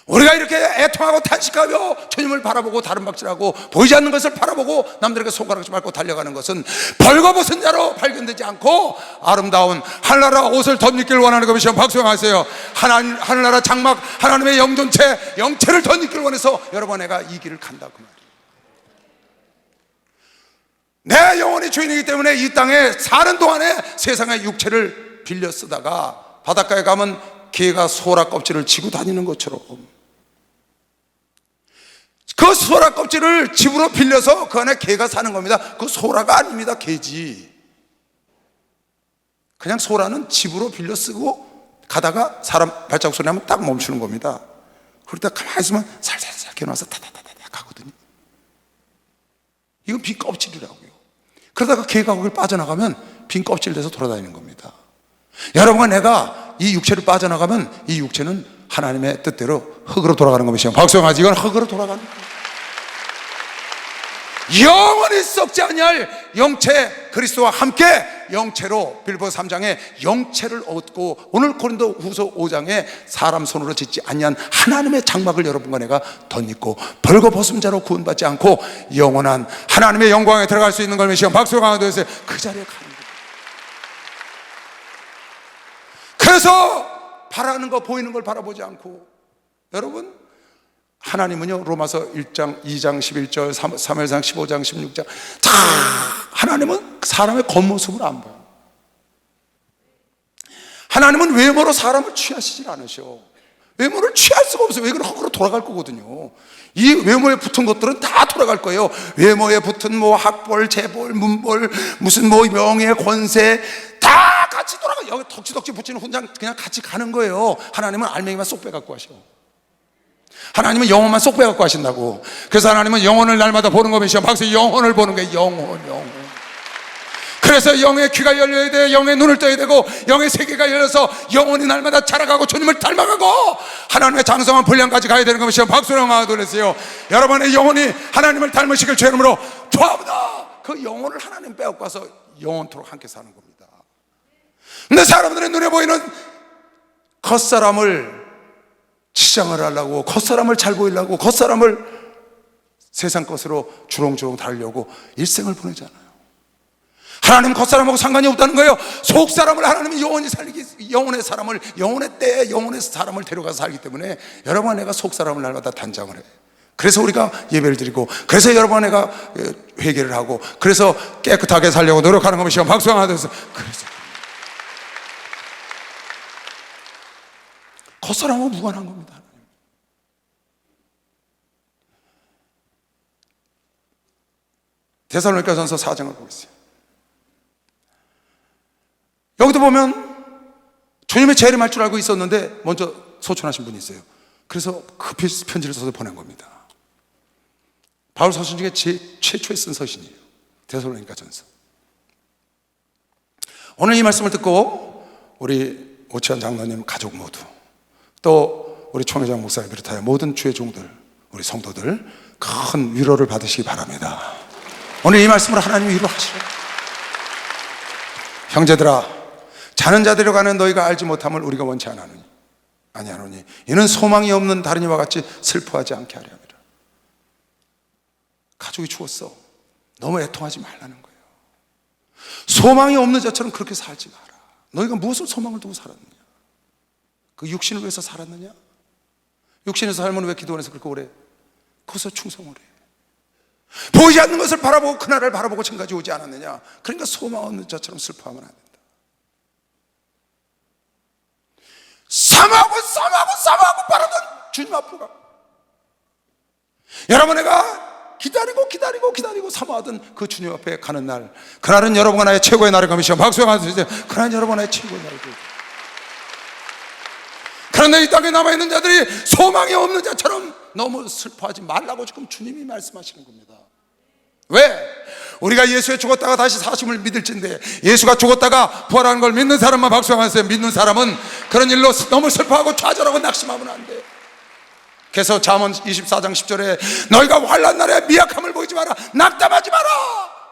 우리가 이렇게 애통하고 탄식하며 주님을 바라보고 다름박질하고 보이지 않는 것을 바라보고 남들에게 손가락질 밟고 달려가는 것은 벌거벗은 자로 발견되지 않고 아름다운 하늘나라 옷을 덧입기를 원하는 것이시여 박수하세요. 하늘나라 장막, 하나님의 영존체, 영체를 덧입기를 원해서 여러분 내가 이 길을 간다고 말이에요. 내 영혼이 주인이기 때문에 이 땅에 사는 동안에 세상의 육체를 빌려 쓰다가 바닷가에 가면 개가 소라 껍질을 지고 다니는 것처럼 그 소라 껍질을 집으로 빌려서 그 안에 개가 사는 겁니다. 그 소라가 아닙니다. 개지. 그냥 소라는 집으로 빌려 쓰고 가다가 사람 발자국 소리 나면 딱 멈추는 겁니다. 그럴 때 가만히 있으면 살살살 겨눠서 타타타타 가거든요. 이건 빈 껍질이라고요. 그러다가 개가 거길 빠져나가면 빈 껍질 돼서 돌아다니는 겁니다. 여러분과 내가 이 육체를 빠져나가면 이 육체는 하나님의 뜻대로 흙으로 돌아가는 것이요 박수하지. 이건 흙으로 돌아가는 거예요. 영원히 썩지 아니할 영체, 그리스도와 함께 영체로, 빌보서 3장에 영체를 얻고 오늘 고린도 후서 5장에 사람 손으로 짓지 아니한 하나님의 장막을 여러분과 내가 덧입고 벌거벗은 자로 구원받지 않고 영원한 하나님의 영광에 들어갈 수 있는 걸 메시아 박수가 되어서 그 자리에 가는 거예요. 그래서 바라는 거, 보이는 걸 바라보지 않고, 여러분, 하나님은요, 로마서 1장, 2장, 11절, 3회상 15장, 16장, 다 하나님은 사람의 겉모습을 안 봐요. 하나님은 외모로 사람을 취하시질 않으셔. 외모를 취할 수가 없어요. 왜 그러면 흙으로 돌아갈 거거든요. 이 외모에 붙은 것들은 다 돌아갈 거예요. 외모에 붙은 뭐 학벌, 재벌, 문벌, 무슨 뭐 명예, 권세 다 같이 돌아가. 여기 덕지덕지 붙이는 훈장 그냥 같이 가는 거예요. 하나님은 알맹이만 쏙 빼갖고 하셔. 하나님은 영혼만 쏙 빼갖고 하신다고. 그래서 하나님은 영혼을 날마다 보는 거면서 박수, 영혼을 보는 거예요. 영혼. 그래서 영의 귀가 열려야 돼. 영의 눈을 떠야 되고 영의 세계가 열려서 영혼이 날마다 자라가고 주님을 닮아가고 하나님의 장성한 분량까지 가야 되는 것이 박수랑 하도랬어요. 여러분의 영혼이 하나님을 닮으시길 주 이름으로 도와옵니다. 그 영혼을 하나님 빼앗고 와서 영원토록 함께 사는 겁니다. 근데 사람들의 눈에 보이는 겉사람을 치장을 하려고, 겉사람을 잘 보이려고, 겉사람을 세상 것으로 주렁주렁 달려고 일생을 보내잖아요. 하나님 겉사람하고 상관이 없다는 거예요. 속사람을 하나님이 영원히 살리기, 영혼의 사람을, 영혼의 때에 영혼의 사람을 데려가서 살기 때문에 여러분 내가 속사람을 날마다 단장을 해. 그래서 우리가 예배를 드리고, 그래서 여러분 내가 회개를 하고, 그래서 깨끗하게 살려고 노력하는 것이 박수가 하나 돼서, 그래서 겉사람하고 무관한 겁니다. 데살로니가전서 4장을 보겠어요. 여기도 보면 주님의 재림할 줄 알고 있었는데 먼저 소천하신 분이 있어요. 그래서 급히 편지를 써서 보낸 겁니다. 바울 서신 중에 최초에 쓴 서신이에요. 데살로니가전서. 오늘 이 말씀을 듣고 우리 오치환 장로님 가족 모두, 또 우리 총회장 목사를 비롯하여 모든 주의 종들, 우리 성도들 큰 위로를 받으시기 바랍니다. 오늘 이 말씀으로 하나님이 위로하시라. 형제들아, 자는 자들에 관한 너희가 알지 못함을 우리가 원치 아니하노니 이는 소망이 없는 다른 이와 같이 슬퍼하지 않게 하려 함이라. 가족이 죽었어. 너무 애통하지 말라는 거예요. 소망이 없는 자처럼 그렇게 살지 마라. 너희가 무엇을 소망을 두고 살았느냐? 그 육신을 위해서 살았느냐? 육신에서 살면 왜 기도 안에서 그렇게 오래? 거기서 충성을 해. 보이지 않는 것을 바라보고 그날을 바라보고 지금까지 오지 않았느냐? 그러니까 소망 없는 자처럼 슬퍼하면 안 된다. 사모하고 바라던 주님 앞으로 가. 여러분, 내가 기다리고 사모하던 그 주님 앞에 가는 날, 그날은 여러분과 나의 최고의 날을 가미시오. 박수가 가주세요. 그날은 여러분과 나의 최고의 날을 가미시오. 그런데 이 땅에 남아있는 자들이 소망이 없는 자처럼 너무 슬퍼하지 말라고 지금 주님이 말씀하시는 겁니다. 왜? 우리가 예수에 죽었다가 다시 사심을 믿을진데, 예수가 죽었다가 부활하는 걸 믿는 사람만 박수가 가주세요. 믿는 사람은 그런 일로 너무 슬퍼하고 좌절하고 낙심하면 안 돼. 그래서 잠언 24장 10절에 너희가 환난 날에 미약함을 보이지 마라, 낙담하지 마라.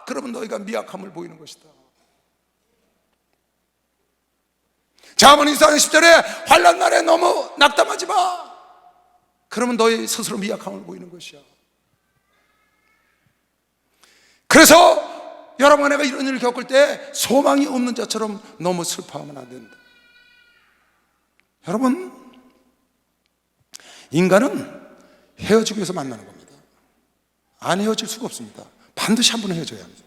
그러면 너희가 미약함을 보이는 것이다. 잠언 24장 10절에 환난 날에 너무 낙담하지 마. 그러면 너희 스스로 미약함을 보이는 것이야. 그래서 여러분, 내가 이런 일을 겪을 때 소망이 없는 자처럼 너무 슬퍼하면 안 된다. 여러분, 인간은 헤어지기 위해서 만나는 겁니다. 안 헤어질 수가 없습니다. 반드시 한 번 헤어져야 합니다.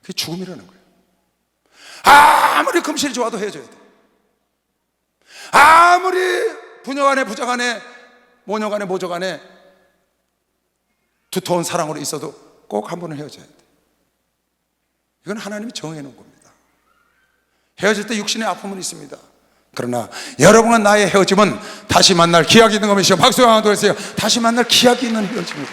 그게 죽음이라는 거예요. 아무리 금실이 좋아도 헤어져야 돼. 아무리 부녀간에 부자간에 모녀간에 모저간에 두터운 사랑으로 있어도 꼭 한 번은 헤어져야 돼. 이건 하나님이 정해놓은 겁니다. 헤어질 때 육신의 아픔은 있습니다. 그러나 여러분과 나의 헤어짐은 다시 만날 기약이 있는 것이죠. 박수가 한번 드리세요. 다시 만날 기약이 있는 헤어짐입니다.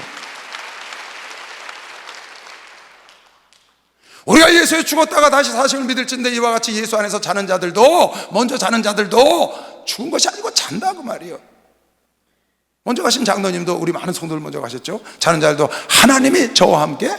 우리가 예수에 죽었다가 다시 사심을 믿을진데, 이와 같이 예수 안에서 자는 자들도, 먼저 자는 자들도 죽은 것이 아니고 잔다 그 말이에요. 먼저 가신 장로님도 우리 많은 성도들 먼저 가셨죠. 자는 자들도 하나님이 저와 함께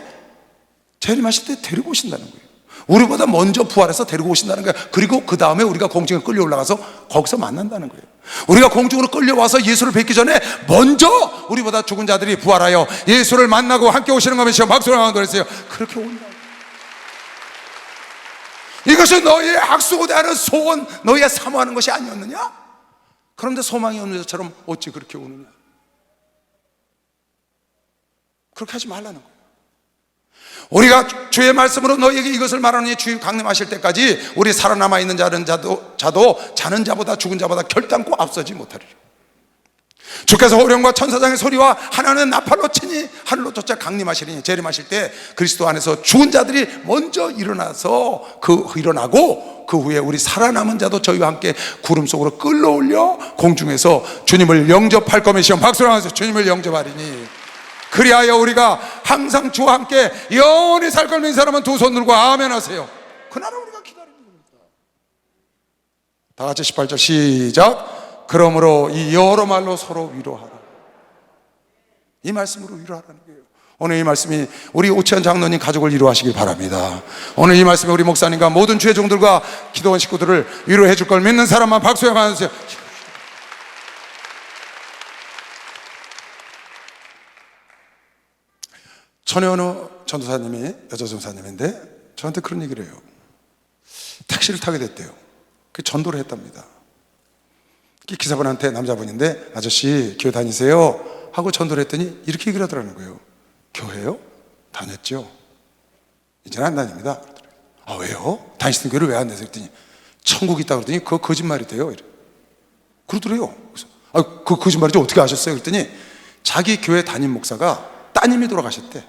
재림하실 때 데리고 오신다는 거예요. 우리보다 먼저 부활해서 데리고 오신다는 거예요. 그리고 그 다음에 우리가 공중에 끌려 올라가서 거기서 만난다는 거예요. 우리가 공중으로 끌려와서 예수를 뵙기 전에 먼저 우리보다 죽은 자들이 부활하여 예수를 만나고 함께 오시는 것이죠. 박수를 한번 드리세요. 그렇게 온다. 이것이 너희의 학수고대하는 소원, 너희가 사모하는 것이 아니었느냐? 그런데 소망이 없는 자처럼 어찌 그렇게 오느냐? 그렇게 하지 말라는 거예요. 우리가 주의 말씀으로 너희에게 이것을 말하느니 주의 강림하실 때까지 우리 살아남아 있는 자도 자는 자보다 죽은 자보다 결단코 앞서지 못하리라. 주께서 호령과 천사장의 소리와 하나는 나팔로 치니 하늘로 쫓아 강림하시리니, 재림하실 때 그리스도 안에서 죽은 자들이 먼저 일어나고 그 후에 우리 살아남은 자도 저희와 함께 구름 속으로 끌어올려 공중에서 주님을 영접할 것이요. 박수로 하면서 주님을 영접하리니, 그리하여 우리가 항상 주와 함께 영원히 살 걸 믿는 사람은 두 손 들고 아멘 하세요. 그날을 우리가 기다리는 겁니다. 다 같이 18절 시작. 그러므로 이 여러 말로 서로 위로하라. 이 말씀으로 위로하라는 거예요. 오늘 이 말씀이 우리 오치환 장로님 가족을 위로하시길 바랍니다. 오늘 이 말씀이 우리 목사님과 모든 주의 종들과 기도원 식구들을 위로해 줄 걸 믿는 사람만 박수해 가주세요. 전현우 전도사님이 여자 전도사님인데 저한테 그런 얘기를 해요. 택시를 타게 됐대요. 그 전도를 했답니다. 기사분한테, 남자분인데, 아저씨 교회 다니세요? 하고 전도를 했더니 이렇게 얘기를 하더라는 거예요. 교회요? 다녔죠. 이제는 안 다닙니다. 아, 왜요? 다니시던 교회를 왜 안 다니세요? 그랬더니 천국이 있다고 그러더니 그거 거짓말이 돼요. 그러더래요. 그래서 그 거짓말이죠. 어떻게 아셨어요? 그랬더니 자기 교회 담임 목사가 따님이 돌아가셨대.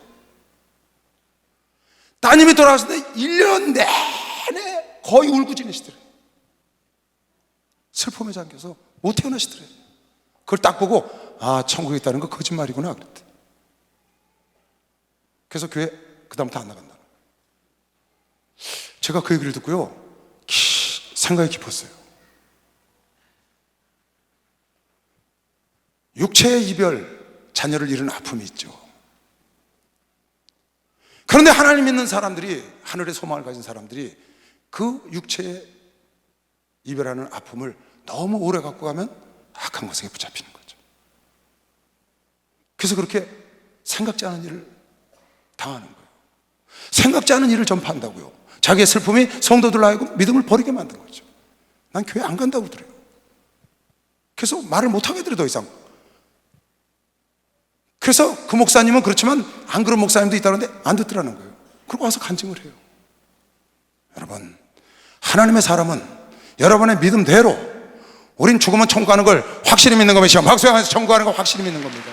따님이 돌아가셨는데 1년 내내 거의 울고 지내시더래요. 슬픔에 잠겨서 못 태어나시더래요. 그걸 딱 보고, 아, 천국에 있다는 거 거짓말이구나 그랬대. 그래서 교회 그다음부터 안 나간다. 제가 그 얘기를 듣고요, 생각이 깊었어요. 육체의 이별, 자녀를 잃은 아픔이 있죠. 그런데 하나님 믿는 사람들이, 하늘의 소망을 가진 사람들이 그 육체의 이별하는 아픔을 너무 오래 갖고 가면 악한 것에 붙잡히는 거죠. 그래서 그렇게 생각지 않은 일을 당하는 거예요. 생각지 않은 일을 전파한다고요. 자기의 슬픔이 성도들 하여금 믿음을 버리게 만든 거죠. 난 교회 안 간다고 그래요. 그래서 말을 못하게 들어요, 더 이상. 그래서 그 목사님은 그렇지만 안 그런 목사님도 있다는데 안 듣더라는 거예요. 그리고 와서 간증을 해요. 여러분, 하나님의 사람은 여러분의 믿음대로 우린 죽으면 천국 가는 걸 확실히 믿는 겁니다. 박수 안에서 천국 가는 걸 확실히 믿는 겁니다.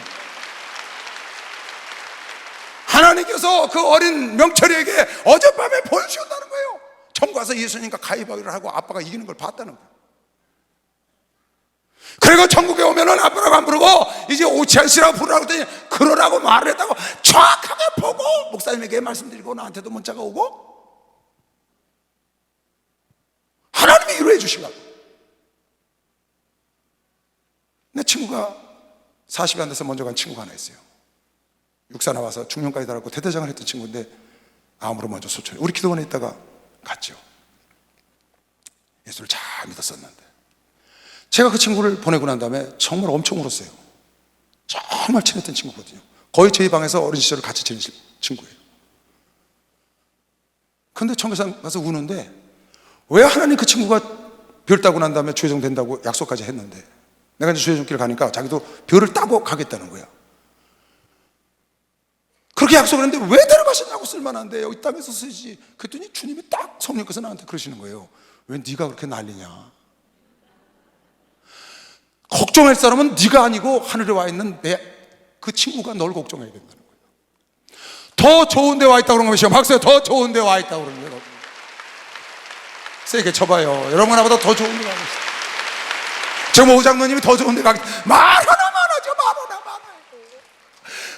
하나님께서 그 어린 명철이에게 어젯밤에 보여주셨다는 거예요. 천국 가서 예수님과 가위바위보를 하고 아빠가 이기는 걸 봤다는 거예요. 그리고 천국에 오면은 아빠라고 안 부르고 이제 오치안 씨라고 부르라고 했더니 그러라고 말을 했다고 정확하게 보고 목사님에게 말씀드리고 나한테도 문자가 오고 하나님이 위로해 주시려고. 내 친구가 40이 안 돼서 먼저 간 친구가 하나 있어요. 육사 나와서 중년까지 달았고 대대장을 했던 친구인데 암으로 먼저 소천해. 우리 기도원에 있다가 갔죠. 예수를 잘 믿었었는데 제가 그 친구를 보내고 난 다음에 정말 엄청 울었어요. 정말 친했던 친구거든요. 거의 저희 방에서 어린 시절을 같이 지낸 친구예요. 근데 청교사 가서 우는데 왜 하나님 그 친구가 별 따고 난 다음에 주여정 된다고 약속까지 했는데 내가 이제 주여정길 가니까 자기도 별을 따고 가겠다는 거야. 그렇게 약속을 했는데 왜 데려가셨냐고. 쓸만한데 여기 땅에서 쓰지. 그랬더니 주님이 딱 성령께서 나한테 그러시는 거예요. 왜 네가 그렇게 난리냐. 걱정할 사람은 네가 아니고 하늘에 와 있는 그 친구가 널 걱정해야 된다는 거예요. 더 좋은 데 와 있다고 그런 것이요. 박수요. 더 좋은 데 와 있다고 그러는 거예요. 세게 쳐봐요. 여러분 나보다 더 좋은 데 가 계시다. 지금 오장로님이 더 좋은 데 가 계시다. 말 하나만 하죠.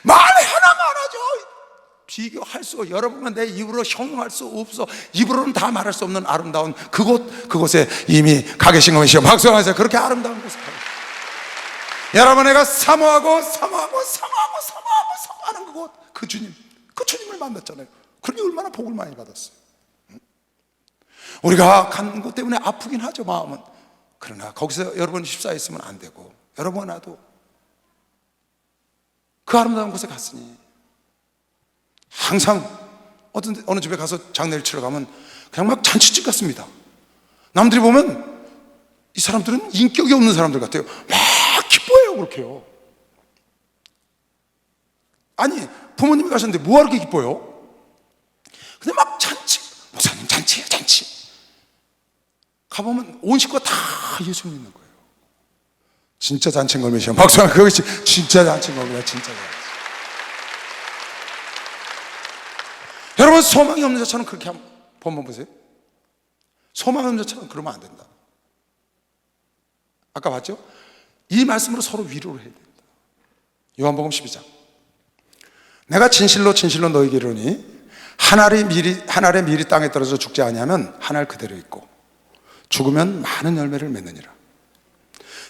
말 하나만 하죠. 비교할 수, 여러분은 내 입으로 형용할 수 없어. 입으로는 다 말할 수 없는 아름다운 그곳에 이미 가 계신 것이요. 박수하세요. 그렇게 아름다운 곳에 가 계시다. 여러분, 내가 사모하는 그곳, 그 주님을 만났잖아요. 그러니 얼마나 복을 많이 받았어요. 우리가 간 것 때문에 아프긴 하죠, 마음은. 그러나 거기서 여러분 휩싸였으면 안 되고, 여러분 나도 그 아름다운 곳에 갔으니 항상 어느 집에 가서 장례를 치러 가면 그냥 막 잔치집 같습니다. 남들이 보면 이 사람들은 인격이 없는 사람들 같아요. 막 기뻐해요. 그렇게요. 아니, 부모님이 가셨는데 뭐하러 그렇게 기뻐요? 근데 막 잔치, 목사님 잔치예요, 잔치. 가보면 온 식구가 다 예수 믿는 거예요. 진짜 잔치인 걸 믿으시면 박수. 그것이 진짜 잔치인 겁니다. 진짜 잔치. 여러분, 소망이 없는 자처럼 그렇게 한번 보세요. 소망이 없는 자처럼 그러면 안 된다. 아까 봤죠? 이 말씀으로 서로 위로를 해야 된다. 요한복음 12장. 내가 진실로 너희에게 이르노니 한 알의 밀이 땅에 떨어져 죽지 아니하면 한 알 그대로 있고 죽으면 많은 열매를 맺느니라.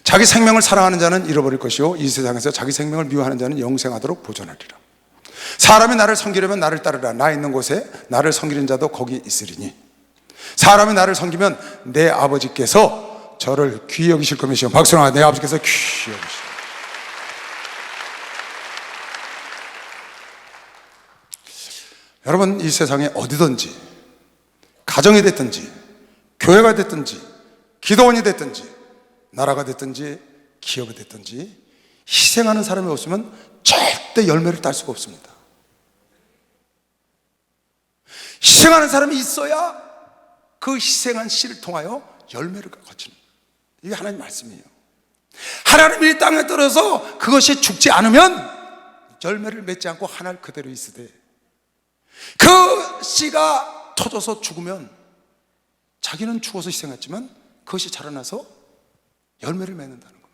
자기 생명을 사랑하는 자는 잃어버릴 것이요 이 세상에서 자기 생명을 미워하는 자는 영생하도록 보존하리라. 사람이 나를 섬기려면 나를 따르라. 나 있는 곳에 나를 섬기는 자도 거기 있으리니 사람이 나를 섬기면 내 아버지께서 저를 귀히 여기실 것이요. 박수나 내 아버지께서 귀히 여기실. 여러분, 이 세상에 어디든지, 가정이 됐든지 교회가 됐든지 기도원이 됐든지 나라가 됐든지 기업이 됐든지 희생하는 사람이 없으면 절대 열매를 딸 수가 없습니다. 희생하는 사람이 있어야 그 희생한 씨를 통하여 열매를 거치는, 이게 하나님 말씀이에요. 하나님이 이 땅에 떨어서 그것이 죽지 않으면 열매를 맺지 않고 한 알 그대로 있으되 그 씨가 터져서 죽으면 자기는 죽어서 희생했지만 그것이 자라나서 열매를 맺는다는 겁니다.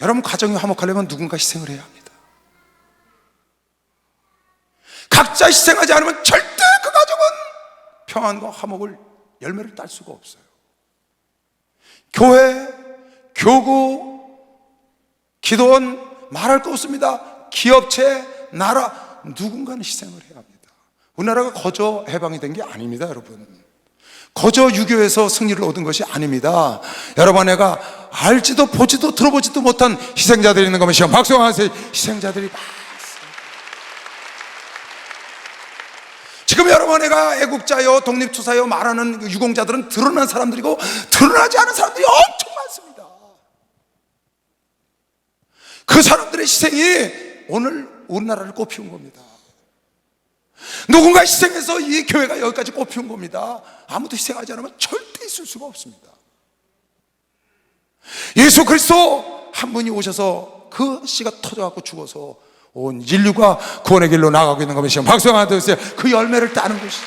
여러분, 가정이 화목하려면 누군가 희생을 해야 합니다. 각자 희생하지 않으면 절대 그 가정은 평안과 화목을 열매를 딸 수가 없어요. 교회, 교구, 기도원 말할 거 없습니다. 기업체, 나라, 누군가는 희생을 해야 합니다. 우리나라가 거저 해방이 된 게 아닙니다, 여러분. 거저 유교에서 승리를 얻은 것이 아닙니다. 여러분, 내가 알지도 보지도 들어보지도 못한 희생자들이 있는 것이요. 박수하세요. 희생자들이 많습니다. 지금 여러분, 내가 애국자요 독립투사요 말하는 유공자들은 드러난 사람들이고 드러나지 않은 사람들이 엄청 많습니다. 그 사람들의 희생이 오늘 우리나라를 꽃피운 겁니다. 누군가 희생해서 이 교회가 여기까지 꽃피운 겁니다. 아무도 희생하지 않으면 절대 있을 수가 없습니다. 예수 그리스도 한 분이 오셔서 그 씨가 터져갖고 죽어서 온 인류가 구원의 길로 나가고 있는 것이죠. 박수 한번 드리세요. 그 열매를 따는 것이죠.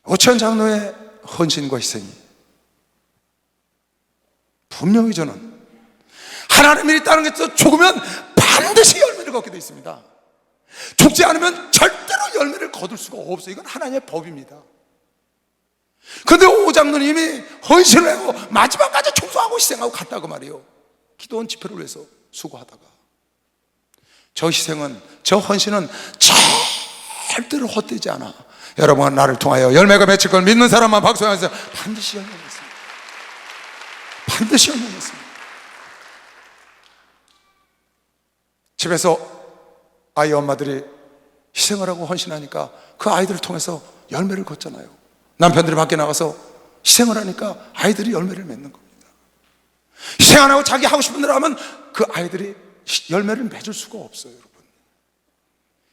오천 장로의 헌신과 희생이 분명히 저는 하나님이 있다는 게 죽으면 반드시 열매를 거두게 되어 있습니다. 죽지 않으면 절대로 열매를 거둘 수가 없어요. 이건 하나님의 법입니다. 그런데 오 장로님이 헌신을 하고 마지막까지 충성하고 희생하고 갔다고 말이에요. 기도원 집회를 위해서 수고하다가 저 희생은, 저 헌신은 절대로 헛되지 않아. 여러분, 나를 통하여 열매가 맺힐 걸 믿는 사람만 박수하면서 반드시 열매 맺습니다. 반드시 열매 맺습니다. 집에서 아이 엄마들이 희생을 하고 헌신하니까 그 아이들을 통해서 열매를 걷잖아요. 남편들이 밖에 나가서 희생을 하니까 아이들이 열매를 맺는 겁니다. 희생 안 하고 자기 하고 싶은 대로 하면 그 아이들이 열매를 맺을 수가 없어요, 여러분.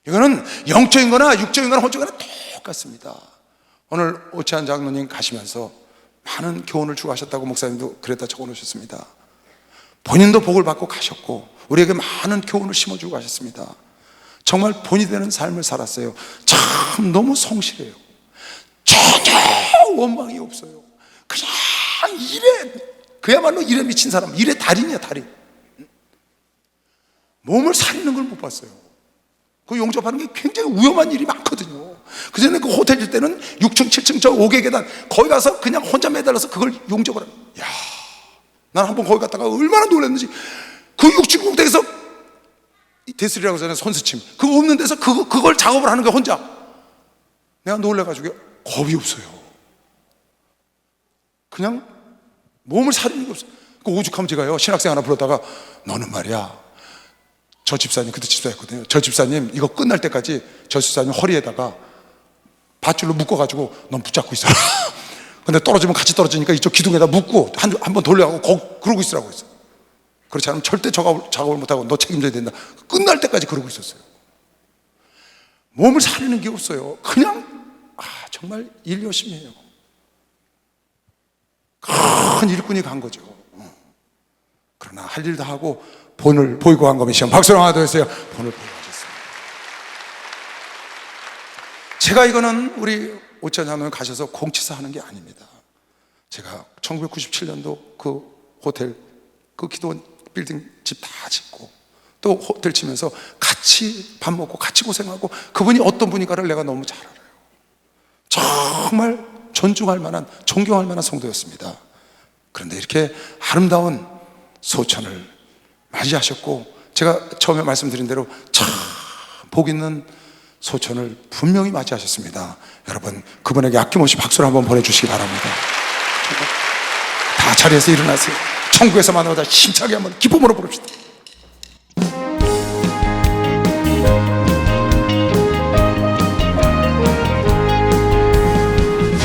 이거는 영적인 거나 육적인 거나 혼적인 거나 똑같습니다. 오늘 오찬 장로님 가시면서 많은 교훈을 주고 하셨다고 목사님도 그랬다 적어 놓으셨습니다. 본인도 복을 받고 가셨고 우리에게 많은 교훈을 심어주고 가셨습니다. 정말 본이 되는 삶을 살았어요. 참 너무 성실해요. 전혀 원망이 없어요. 그냥 일에, 그야말로 일에 미친 사람, 일의 달인이야, 달인. 몸을 사리는 걸 못 봤어요. 그 용접하는 게 굉장히 위험한 일이 많거든요. 그전에 그 호텔일 때는 6층, 7층 저 5개 계단 거기 가서 그냥 혼자 매달려서 그걸 용접을 하는. 야, 난 한번 거기 갔다가 얼마나 놀랐는지. 그 6층 꼭대기에서 데스리라고 하잖아요, 손수침. 그거 없는 데서 그걸 작업을 하는 게 혼자. 내가 놀래가지고 겁이 없어요. 그냥 몸을 사리는 게 없어요. 그 오죽하면 제가요, 신학생 하나 불렀다가 너는 말이야, 저 집사님, 그때 집사였거든요. 저 집사님 이거 끝날 때까지 저 집사님 허리에다가 밧줄로 묶어가지고 넌 붙잡고 있어라. 근데 떨어지면 같이 떨어지니까 이쪽 기둥에다 묶고 한 번 돌려가고 그러고 있으라고 했어요. 그렇지 않으면 절대 작업을 못하고 너 책임져야 된다. 끝날 때까지 그러고 있었어요. 몸을 사리는 게 없어요. 그냥 정말 일 열심히 해요. 큰 일꾼이 간 거죠. 그러나 할 일 다 하고 본을 보이고 한 것이 박수로 하나 더 했어요. 본을 보이고 하셨어요. 제가 이거는 우리 오천 장로님 가셔서 공치사 하는 게 아닙니다. 제가 1997년도 그 호텔, 그 기도원 빌딩 집 다 짓고 또 호텔 치면서 같이 밥 먹고 같이 고생하고 그분이 어떤 분인가를 내가 너무 잘 알아요. 정말 존중할 만한, 존경할 만한 성도였습니다. 그런데 이렇게 아름다운 소천을 맞이하셨고 제가 처음에 말씀드린 대로 참 복 있는 소천을 분명히 맞이하셨습니다. 여러분, 그분에게 아낌없이 박수를 한번 보내주시기 바랍니다. 다 자리에서 일어나세요. 천국에서 만나다 힘차게 한번 기쁨으로 부릅시다.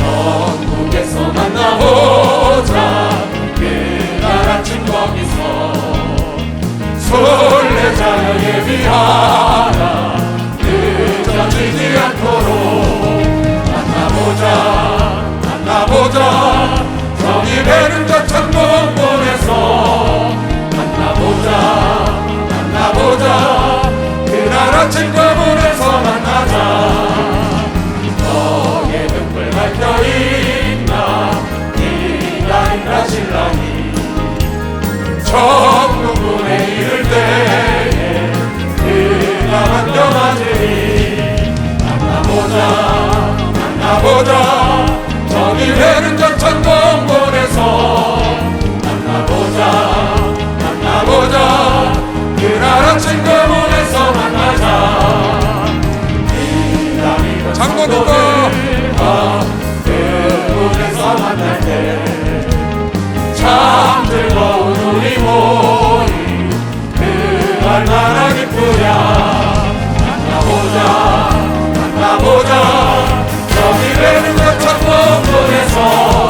천국에서 만나보자. 그날 아침 거기서 순례자여 예비하라. 늦어지지 않도록 만나보자. 정이 배는 저 천국문에서 만나보자. 그날 아침 거문에서 만나자. 너의 등불 밝혀있나 기다린다 신랑이. 천국문에 이를 때에 그가 만나맞으리. 만나보자. 저기 되는 저 천국문에서 만나보자. 그날 아침 그 문에서 만나자. 장로님과 그 문에서 만날 때 참 즐거운 우리 모임 그 얼마나 기쁘냐. 만나보자. 저기 되는 저 천국문에서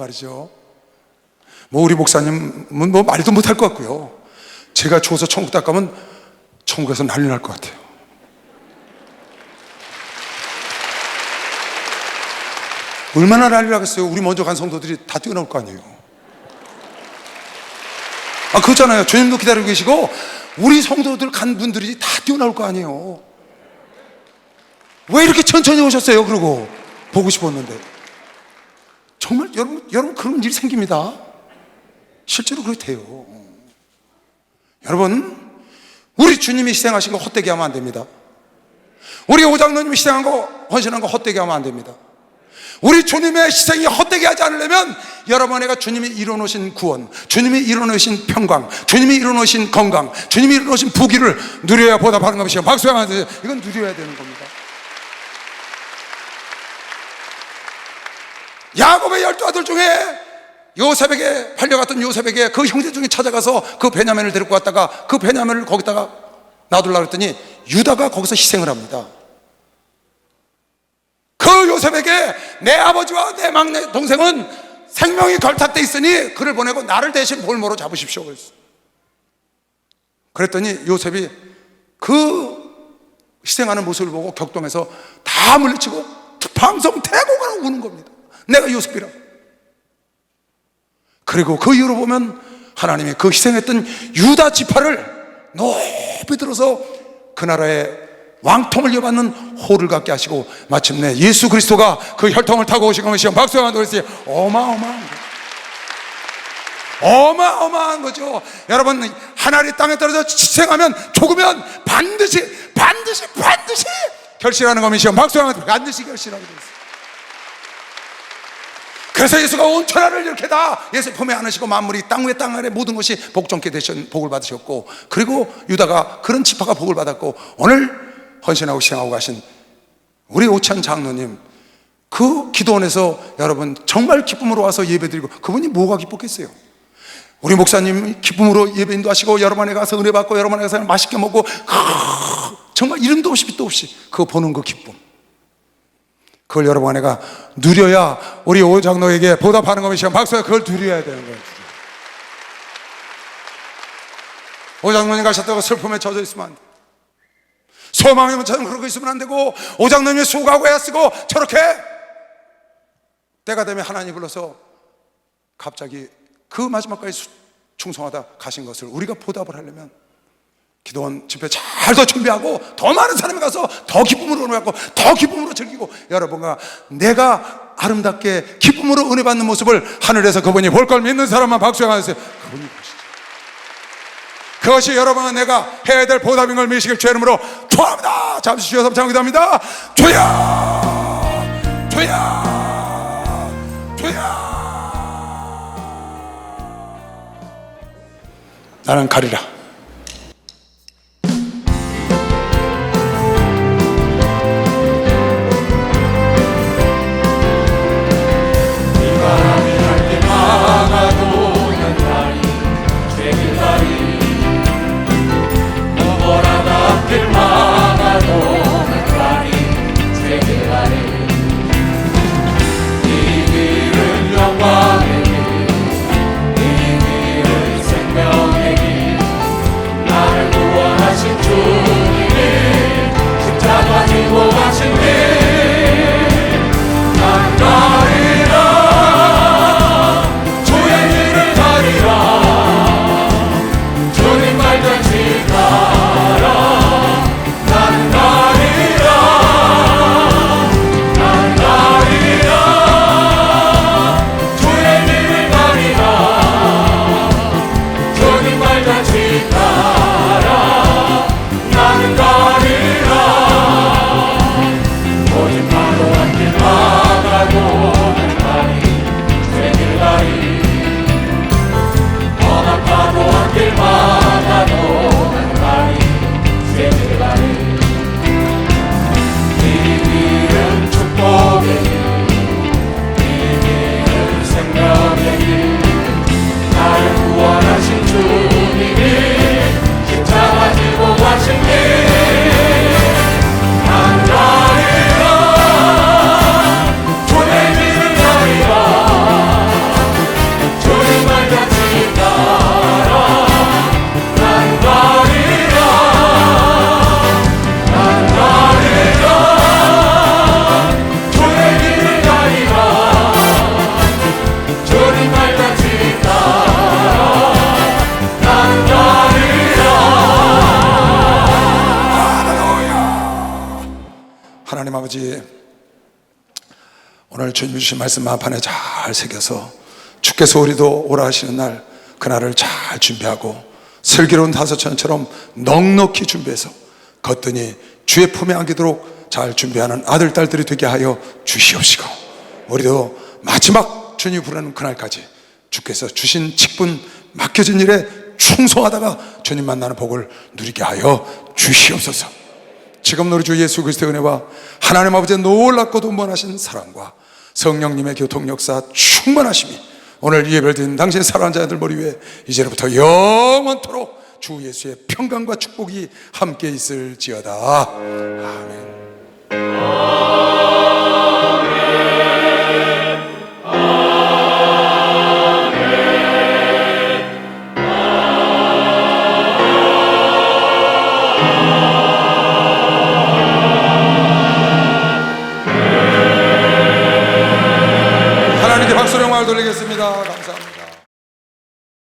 말이죠. 뭐 우리 목사님은 뭐 말도 못할 것 같고요. 제가 죽어서 천국 딱 가면 천국에서 난리 날 것 같아요. 얼마나 난리 나겠어요. 우리 먼저 간 성도들이 다 뛰어나올 거 아니에요. 그렇잖아요. 주님도 기다리고 계시고 우리 성도들 간 분들이 다 뛰어나올 거 아니에요. 왜 이렇게 천천히 오셨어요? 그러고 보고 싶었는데. 정말 여러분 그런 일이 생깁니다. 실제로 그렇게 돼요. 여러분, 우리 주님이 희생하신 거 헛되게 하면 안 됩니다. 우리 오장로님이 희생한 거, 헌신한 거 헛되게 하면 안 됩니다. 우리 주님의 희생이 헛되게 하지 않으려면 여러분, 내가 주님이 이뤄놓으신 구원, 주님이 이뤄놓으신 평강, 주님이 이뤄놓으신 건강, 주님이 이뤄놓으신 부귀를 누려야 보답하는 것이요. 박수 한번 주세요. 이건 누려야 되는 겁니다. 야곱의 12아들 중에 요셉에게 팔려갔던 요셉에게 그 형제 중에 찾아가서 그 베냐민을 데리고 왔다가 그 베냐민을 거기다가 놔둘라 그랬더니 유다가 거기서 희생을 합니다. 그 요셉에게 내 아버지와 내 막내 동생은 생명이 결탁돼 있으니 그를 보내고 나를 대신 볼모로 잡으십시오 그랬어요. 그랬더니 요셉이 그 희생하는 모습을 보고 격동해서 다 물리치고 방송태고가 우는 겁니다. 내가 요셉이라고. 그리고 그 이후로 보면 하나님이 그 희생했던 유다 지파를 높이 들어서 그 나라의 왕통을 이어받는 호를 갖게 하시고 마침내 예수 그리스도가 그 혈통을 타고 오신 것이요. 박수 한번 드리세요. 어마어마한 거죠. 여러분, 하나님 땅에 떨어져 희생하면 죽으면 반드시 결실하는 것이요. 박수 한번 드리세요. 반드시 결실하게 되었어요. 그래서 예수가 온 천하를 이렇게 다 예수 품에 안으시고 만물이 땅 위에 땅 아래 모든 것이 복종케 되신 복을 받으셨고, 그리고 유다가 그런 지파가 복을 받았고, 오늘 헌신하고 희생하고 가신 우리 오찬 장로님, 그 기도원에서 여러분 정말 기쁨으로 와서 예배드리고, 그분이 뭐가 기뻤겠어요? 우리 목사님 기쁨으로 예배 인도하시고 여러분에 가서 은혜 받고 여러분에 가서 맛있게 먹고 정말 이름도 없이 빛도 없이 그거 보는 그 기쁨, 그걸 여러분 내가 누려야 우리 오장로에게 보답하는 것이면 박수야. 그걸 누려야 되는 거예요. 오장로님 가셨다고 슬픔에 젖어 있으면 안 돼. 소망이면 저는 그러고 있으면 안 되고, 오장로님이 수고하고 애쓰고 저렇게 때가 되면 하나님 불러서 갑자기 그 마지막까지 충성하다 가신 것을 우리가 보답을 하려면 기도원 집회 잘 더 준비하고 더 많은 사람이 가서 더 기쁨으로 은혜 받고 더 기쁨으로 즐기고, 여러분과 내가 아름답게 기쁨으로 은혜 받는 모습을 하늘에서 그분이 볼 걸 믿는 사람만 박수 한번 주세요. 그분이 보시죠. 그것이 여러분은 내가 해야 될 보답인 걸 믿으시길 주의 이름으로 축원합니다. 잠시 쉬어서 기도합니다. 주여, 주여, 주여. 나는 가리라. 하나님 아버지, 오늘 주님 주신 말씀 마음판에 잘 새겨서 주께서 우리도 오라 하시는 날 그날을 잘 준비하고 슬기로운 다섯천처럼 넉넉히 준비해서 걷더니 주의 품에 안기도록 잘 준비하는 아들 딸들이 되게 하여 주시옵시고, 우리도 마지막 주님 부르는 그날까지 주께서 주신 직분 맡겨진 일에 충성하다가 주님 만나는 복을 누리게 하여 주시옵소서. 지금 우리 주 예수 그리스도의 은혜와 하나님 아버지의 놀랍고도 무한하신 사랑과 성령님의 교통 역사 충만하심이 오늘 예배드린 당신의 사랑하는 자들 머리 위에 이제부터 영원토록 주 예수의 평강과 축복이 함께 있을지어다. 아멘. 하나님께 박수로 영광을 돌리겠습니다. 감사합니다.